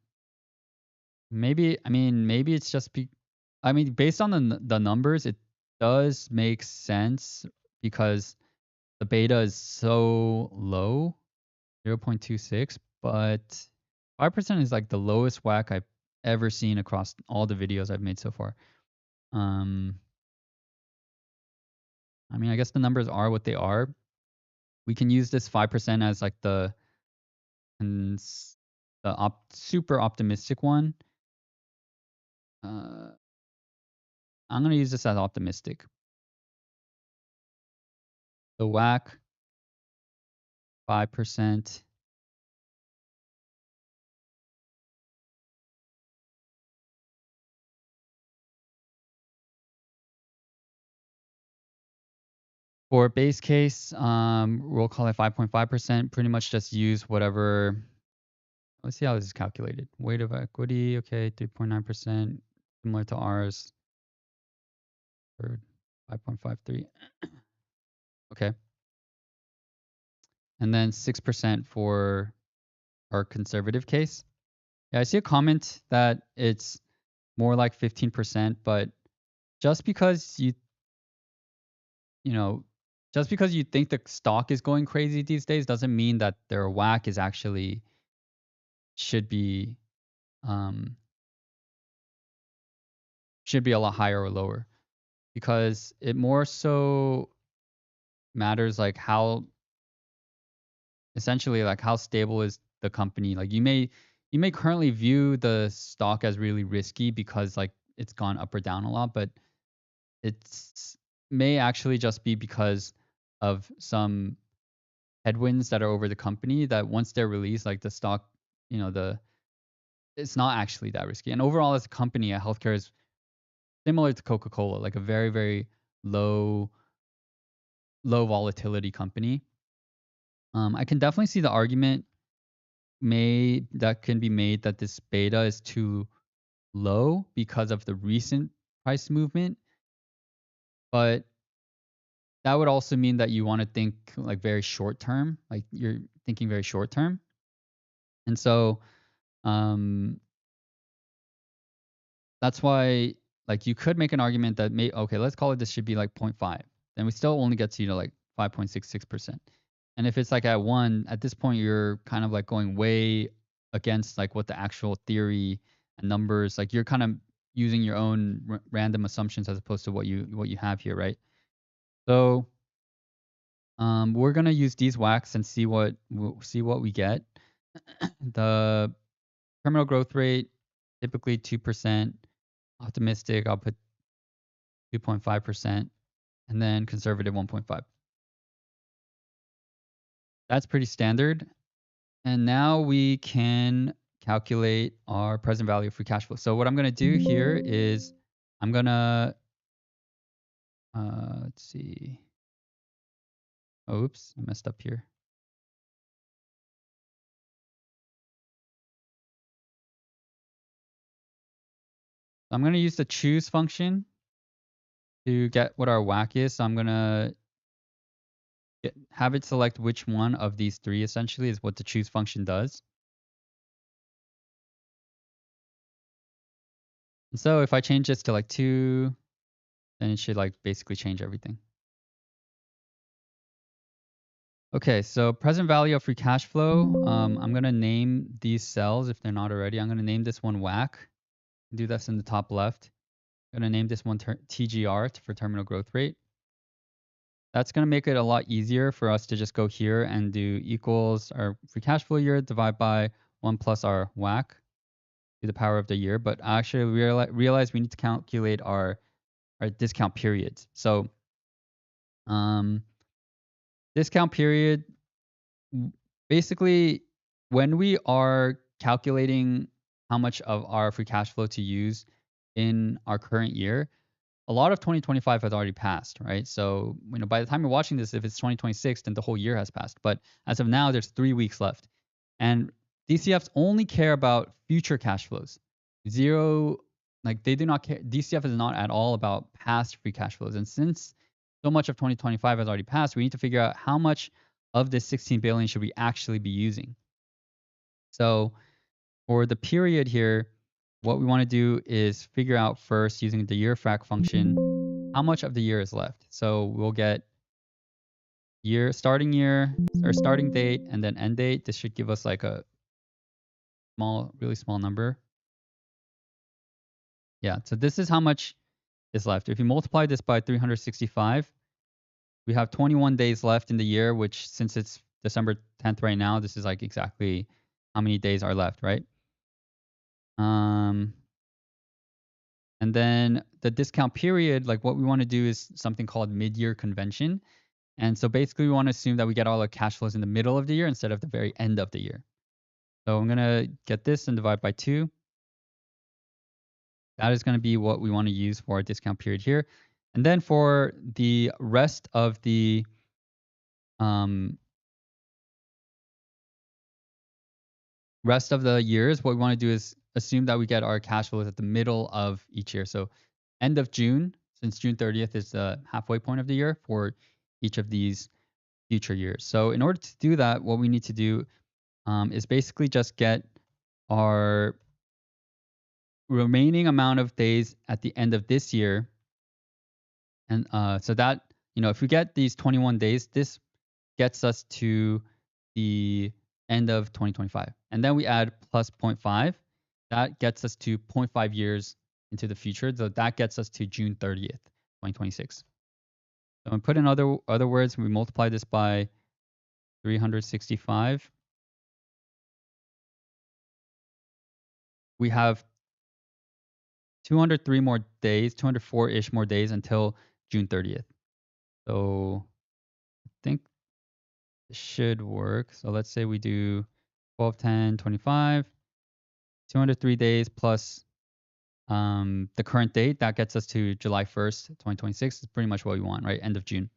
Maybe maybe it's just based on the numbers, it does make sense because the beta is so low, 0.26, but 5% is like the lowest whack I've ever seen across all the videos I've made so far. I guess the numbers are what they are. We can use this 5% as like the super optimistic one. I'm going to use this as optimistic. The whack, 5%. For base case, we'll call it 5.5%. Pretty much just use whatever. Let's see how this is calculated. Weight of equity, okay, 3.9%, similar to ours. Third, 5.53. Okay. And then 6% for our conservative case. Yeah, I see a comment that it's more like 15%, but just because just because you think the stock is going crazy these days doesn't mean that their whack is actually should be um, should be a lot higher or lower, because it more so matters like how essentially like how stable is the company. Like you may currently view the stock as really risky because like it's gone up or down a lot, but it's may actually just be because of some headwinds that are over the company that once they're released, like the stock, it's not actually that risky. And overall, as a company, healthcare is similar to Coca-Cola, like a very, very low volatility company. I can definitely see the argument that can be made that this beta is too low because of the recent price movement, but that would also mean that you want to think like very short term, like you're thinking very short term. And so um, that's why like you could make an argument that okay, let's call it this should be like 0.5. Then we still only get to like 5.66%. And if it's like at 1, at this point you're kind of like going way against like what the actual theory and numbers, like you're kind of using your own random assumptions as opposed to what you have here, right? So we're gonna use these whacks and see what we get. The terminal growth rate, typically 2%. Optimistic, I'll put 2.5%, and then conservative 1.5. That's pretty standard. And now we can calculate our present value of free cash flow. So what I'm gonna do here is I'm gonna let's see. Oops, I messed up here. So I'm gonna use the choose function to get what our whack is. So I'm gonna have it select which one of these three essentially is what the choose function does. And so if I change this to like 2, then it should like basically change everything. Okay, so present value of free cash flow. I'm gonna name these cells if they're not already. I'm gonna name this one whack. Do this in the top left. I'm gonna name this one TGR for terminal growth rate. That's going to make it a lot easier for us to just go here and do equals our free cash flow year divide by 1 plus our WACC to the power of the year. But actually, we realize we need to calculate our discount periods. So um, discount period, basically, when we are calculating how much of our free cash flow to use in our current year, a lot of 2025 has already passed, right? So, by the time you're watching this, if it's 2026, then the whole year has passed. But as of now, there's 3 weeks left. And DCFs only care about future cash flows. Zero, like they do not care. DCF is not at all about past free cash flows. And since so much of 2025 has already passed, we need to figure out how much of this 16 billion should we actually be using. So for the period here, what we want to do is figure out first using the year frac function how much of the year is left. So we'll get starting date, and then end date. This should give us like a really small number. Yeah, so this is how much is left. If you multiply this by 365, we have 21 days left in the year, which since it's December 10th right now, this is like exactly how many days are left, right? And then the discount period, like what we want to do is something called mid-year convention. And so basically we want to assume that we get all our cash flows in the middle of the year instead of the very end of the year. So I'm going to get this and divide by 2. That is going to be what we want to use for our discount period here. And then for the rest of the years, what we want to do is assume that we get our cash flows at the middle of each year. So end of June, since June 30th is the halfway point of the year for each of these future years. So in order to do that, what we need to do is basically just get our remaining amount of days at the end of this year. And so that, if we get these 21 days, this gets us to the end of 2025. And then we add plus 0.5. That gets us to 0.5 years into the future. So that gets us to June 30th, 2026. So when put in other words, we multiply this by 365. We have 203 more days, 204-ish more days until June 30th. So I think it should work. So let's say we do 12, 10, 25, 203 days plus the current date. That gets us to July 1st, 2026. It's pretty much what we want, right? End of June.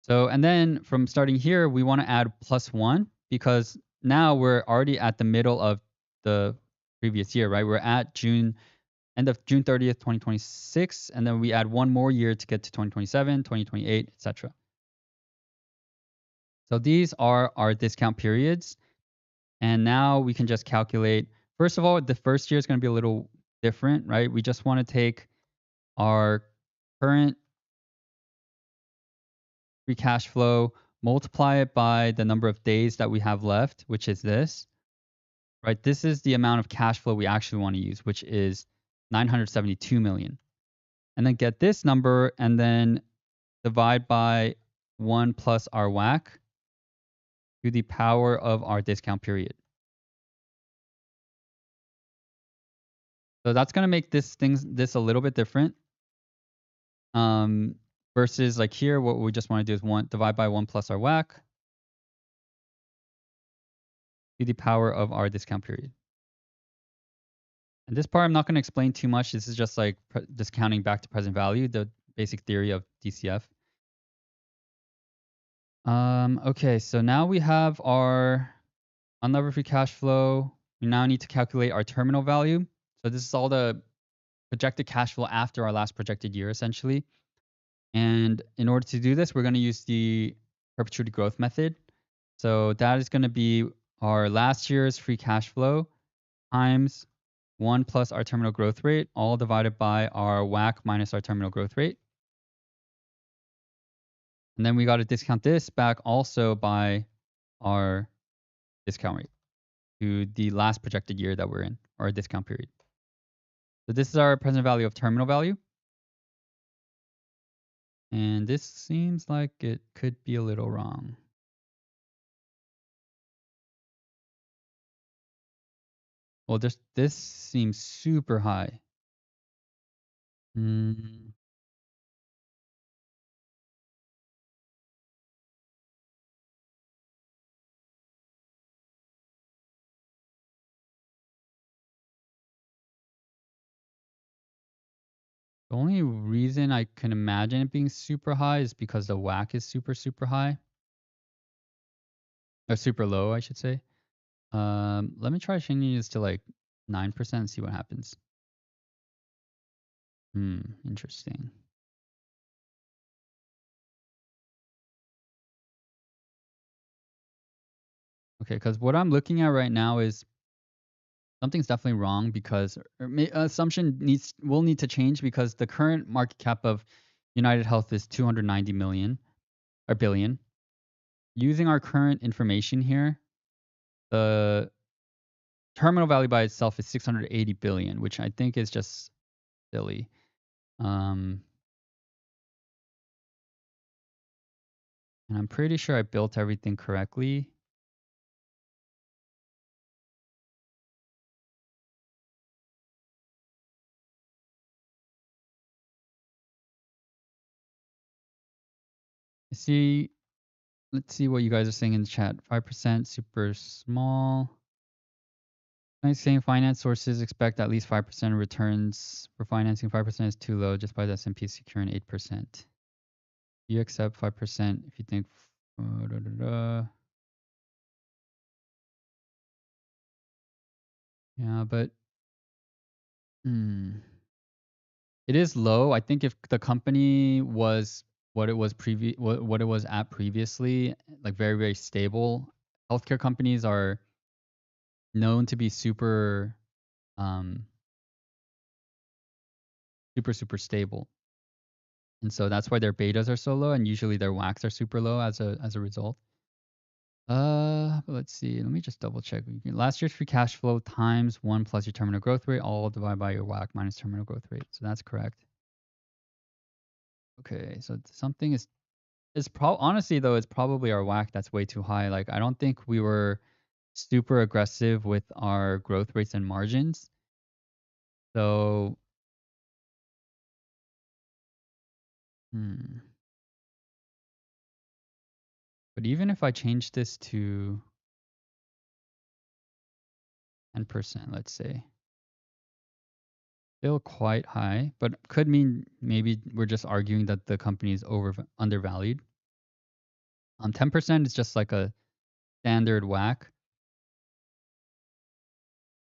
So, and then from starting here, we want to add plus 1 because now we're already at the middle of the previous year, right? We're at end of June 30th, 2026, and then we add one more year to get to 2027, 2028, etc. So these are our discount periods. And now we can just calculate. First of all, the first year is going to be a little different, right? We just want to take our current free cash flow, multiply it by the number of days that we have left, which is this, right? This is the amount of cash flow we actually want to use, which is 972 million. And then get this number and then divide by 1 plus our WACC to the power of our discount period. So that's going to make this a little bit different. Versus like here, what we just want to do is divide by 1 plus our WACC to the power of our discount period. And this part I'm not going to explain too much. This is just like discounting back to present value, the basic theory of DCF. Okay, so now we have our unlevered free cash flow. We now need to calculate our terminal value. So this is all the projected cash flow after our last projected year, essentially. And in order to do this, we're going to use the perpetuity growth method. So that is going to be our last year's free cash flow times 1 plus our terminal growth rate, all divided by our WACC minus our terminal growth rate. And then we got to discount this back also by our discount rate to the last projected year that we're in, or discount period. So this is our present value of terminal value. And this seems like it could be a little wrong. Well, this seems super high. Mm, the only reason I can imagine it being super high is because the whack is super, super high. Or super low, I should say. Let me try changing this to like 9% and see what happens. Interesting. Okay, because what I'm looking at right now is something's definitely wrong because assumption will need to change because the current market cap of United Health is 290 million or billion. Using our current information here, the terminal value by itself is 680 billion, which I think is just silly. Um, and I'm pretty sure I built everything correctly. See, let's see what you guys are saying in the chat. 5% super small. Nice saying finance sources expect at least 5% returns for financing. 5% is too low. Just buy the S&P securing 8%. You accept 5% if you think. Da, da, da. Yeah, but it is low. I think if the company was what it was at previously, like very, very stable, healthcare companies are known to be um super, super stable. And so that's why their betas are so low and usually their WACs are super low as a result. Let's see. Let me just double check. Last year's free cash flow times 1 plus your terminal growth rate, all divided by your WACC minus terminal growth rate. So that's correct. Okay, so something is honestly though, it's probably our WACC that's way too high. Like I don't think we were super aggressive with our growth rates and margins. So, hmm. But even if I change this to 10%, let's say, still quite high, but could mean maybe we're just arguing that the company is undervalued. 10% is just like a standard whack.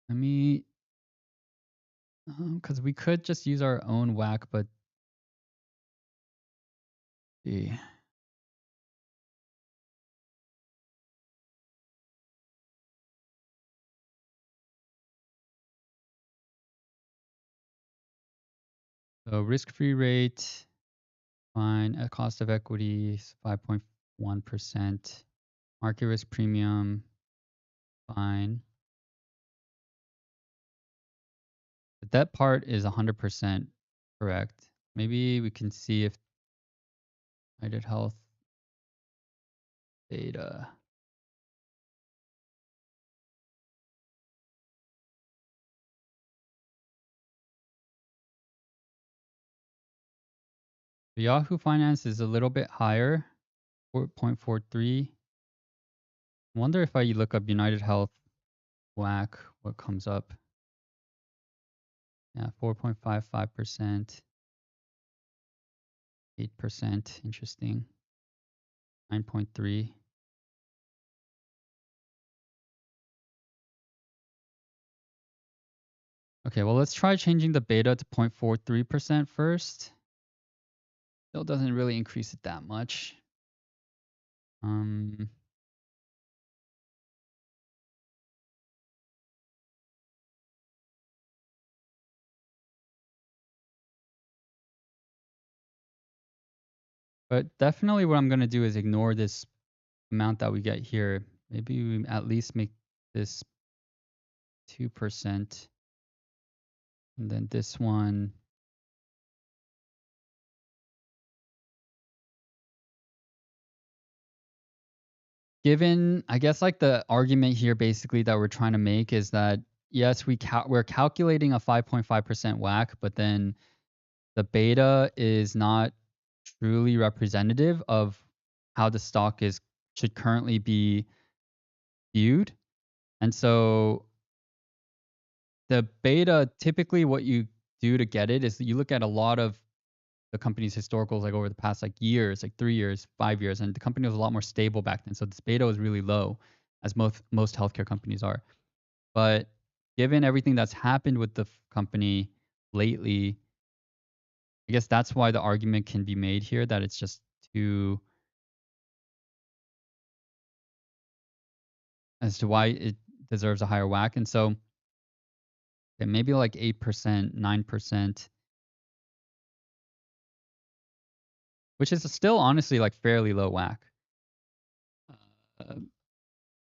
Let me, because we could just use our own whack, but see. So risk-free rate, fine. Cost of equity is 5.1%. Market risk premium, fine. The debt part is 100% correct. Maybe we can see if United Health data. The Yahoo Finance is a little bit higher, 4.43. Wonder if I look up United Health WAC, what comes up? Yeah, 4.55%, 8%. Interesting. 9.3. Okay, well, let's try changing the beta to 0.43% first. Still doesn't really increase it that much. Um, but definitely what I'm going to do is ignore this amount that we get here. Maybe we at least make this 2%. And then this one, given, I guess, like, the argument here basically that we're trying to make is that, yes, we're calculating a 5.5% whack, but then the beta is not truly representative of how the stock is should currently be viewed. And so the beta, typically what you do to get it is you look at a lot of the company's historicals, like, over the past, like, years, like, 3 years, 5 years, and the company was a lot more stable back then, so this beta was really low, as most healthcare companies are. But given everything that's happened with the company lately, I guess that's why the argument can be made here that it's just too as to why it deserves a higher whack. And so, yeah, maybe like 8%, 9%, which is still honestly like fairly low whack. Uh,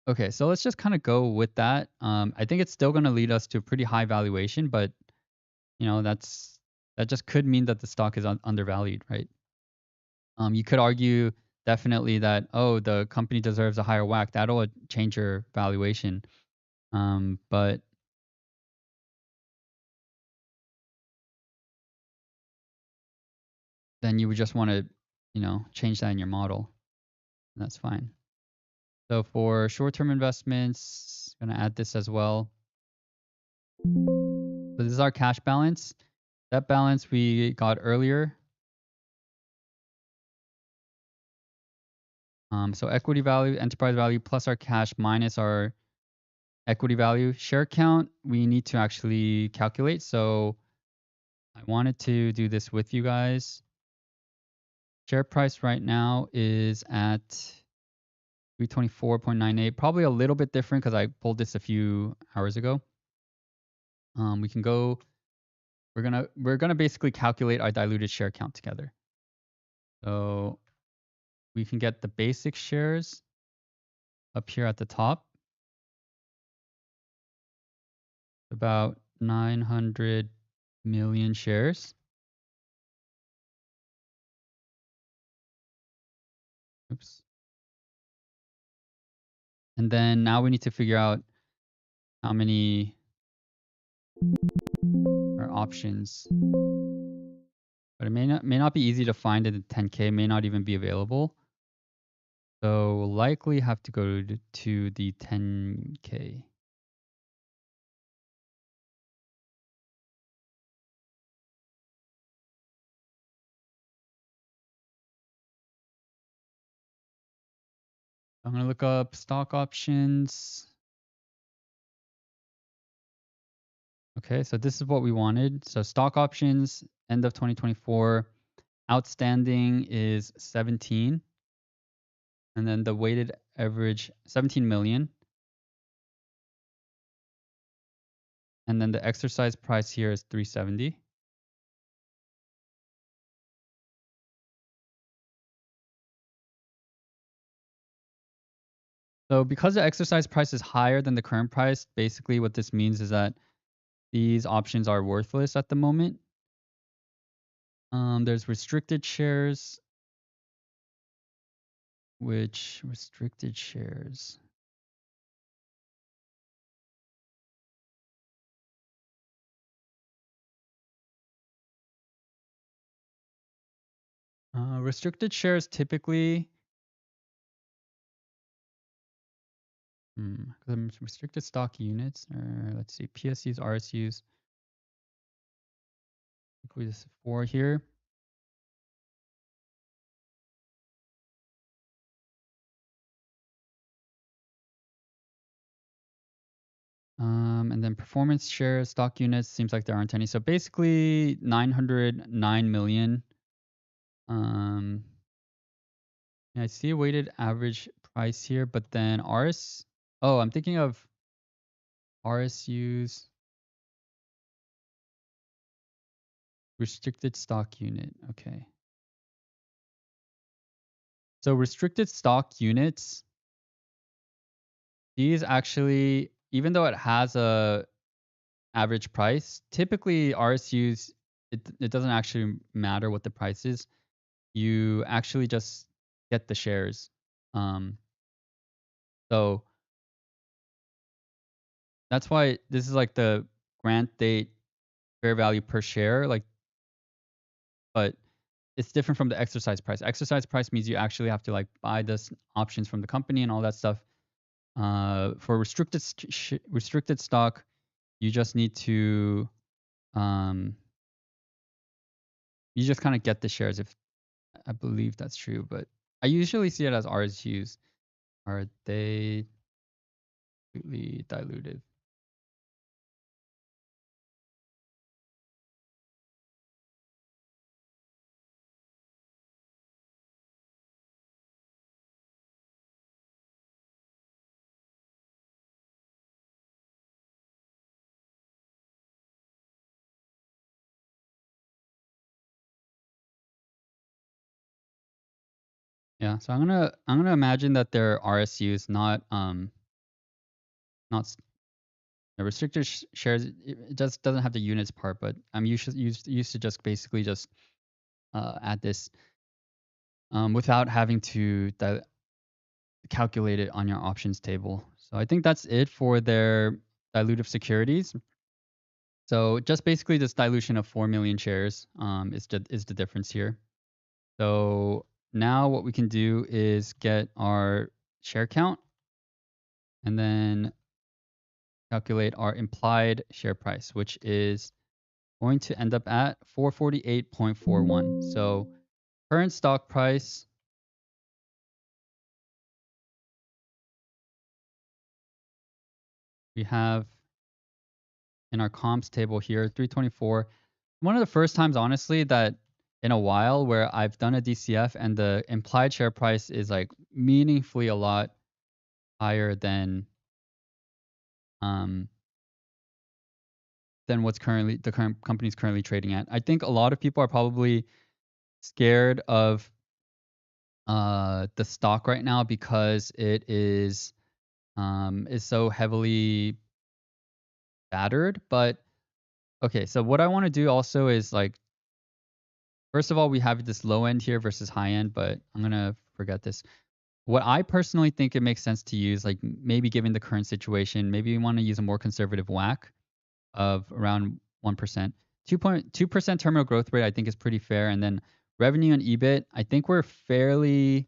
okay, so let's just kind of go with that. I think it's still going to lead us to a pretty high valuation, but that just could mean that the stock is undervalued, right? You could argue definitely that, oh, the company deserves a higher whack. That'll change your valuation. But then you would just want to, change that in your model. And that's fine. So for short-term investments, gonna add this as well. So this is our cash balance. That balance we got earlier. So equity value, enterprise value plus our cash minus our equity value. Share count, we need to actually calculate. So I wanted to do this with you guys. Share price right now is at 324.98. Probably a little bit different because I pulled this a few hours ago. We can go. We're gonna basically calculate our diluted share count together. So we can get the basic shares up here at the top, about 900 million shares. Oops. And then now we need to figure out how many are options. But it may not be easy to find it. 10K may not even be available. So we'll likely have to go to the 10K. I'm gonna look up stock options. Okay, so this is what we wanted. So stock options, end of 2024, outstanding is 17. And then the weighted average, 17 million. And then the exercise price here is 370. So because the exercise price is higher than the current price, basically what this means is that these options are worthless at the moment. There's restricted shares, which restricted shares. Restricted shares typically, restricted stock units, or let's see, PSUs, RSUs. Include this 4 here. And then performance shares, stock units, seems like there aren't any. So basically 909 million. Yeah, I see a weighted average price here, but then I'm thinking of RSUs, restricted stock unit. Okay. So restricted stock units, these actually, even though it has a average price, typically RSUs, it doesn't actually matter what the price is. You actually just get the shares. So that's why this is like the grant date fair value per share, like, but it's different from the exercise price. Exercise price means you actually have to like buy this options from the company and all that stuff. For restricted stock, you just need to um, you just kind of get the shares. If I believe that's true, but I usually see it as RSUs. Are they completely diluted? Yeah, so I'm gonna imagine that they're RSUs, not the restricted shares. It just doesn't have the units part, but I'm used to just basically just add this without having to calculate it on your options table. So I think that's it for their dilutive securities. So just basically this dilution of 4 million shares is the difference here. So now what we can do is get our share count and then calculate our implied share price, which is going to end up at 448.41. So current stock price, we have in our comps table here, 324. One of the first times, honestly, that in a while where I've done a DCF and the implied share price is like meaningfully a lot higher um than what's currently the current company's currently trading at. I think a lot of people are probably scared of the stock right now because it is so heavily battered. But okay, so what I want to do also is like, first of all, we have this low end here versus high end, but I'm gonna forget this. What I personally think it makes sense to use, like maybe given the current situation, maybe we want to use a more conservative WACC of around 1%. 2.2% terminal growth rate, I think, is pretty fair. And then revenue and EBIT, I think we're fairly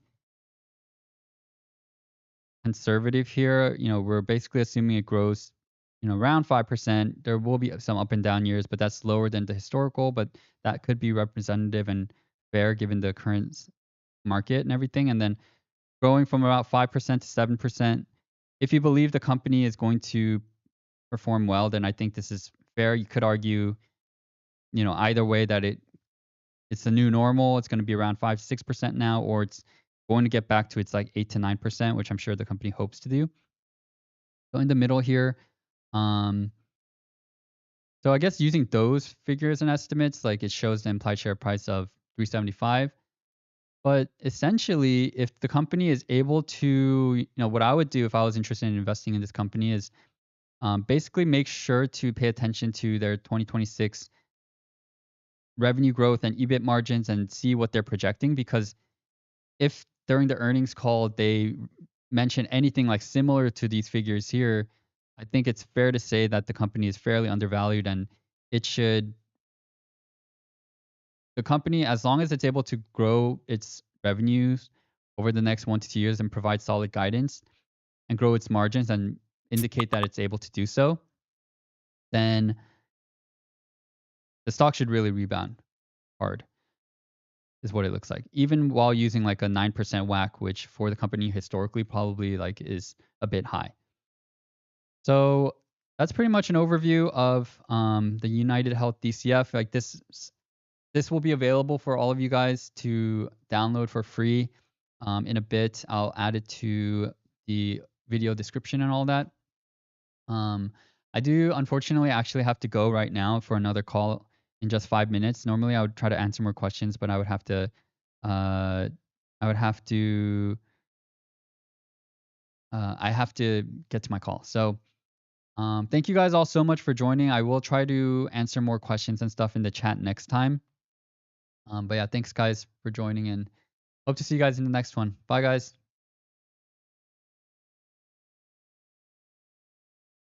conservative here. We're basically assuming it grows, around 5%. There will be some up and down years, but that's lower than the historical, but that could be representative and fair given the current market and everything. And then growing from about 5% to 7%. If you believe the company is going to perform well, then I think this is fair. You could argue, either way that it's the new normal. It's going to be around 5 to 6% now, or it's going to get back to its like 8 to 9%, which I'm sure the company hopes to do. So in the middle here, um, so I guess using those figures and estimates, like it shows the implied share price of 375. But essentially, if the company is able to, what I would do if I was interested in investing in this company is basically make sure to pay attention to their 2026 revenue growth and EBIT margins and see what they're projecting. Because if during the earnings call they mention anything like similar to these figures here, I think it's fair to say that the company is fairly undervalued and it should, the company, as long as it's able to grow its revenues over the next 1 to 2 years and provide solid guidance and grow its margins and indicate that it's able to do so, then the stock should really rebound hard, is what it looks like. Even while using like a 9% WACC, which for the company historically probably like is a bit high. So that's pretty much an overview of the United Health DCF. Like this will be available for all of you guys to download for free. In a bit, I'll add it to the video description and all that. Um, I do unfortunately actually have to go right now for another call in just 5 minutes. Normally, I would try to answer more questions, but uh, I would have to, I have to get to my call. So, thank you guys all so much for joining. I will try to answer more questions and stuff in the chat next time. But yeah, thanks guys for joining and hope to see you guys in the next one. Bye guys.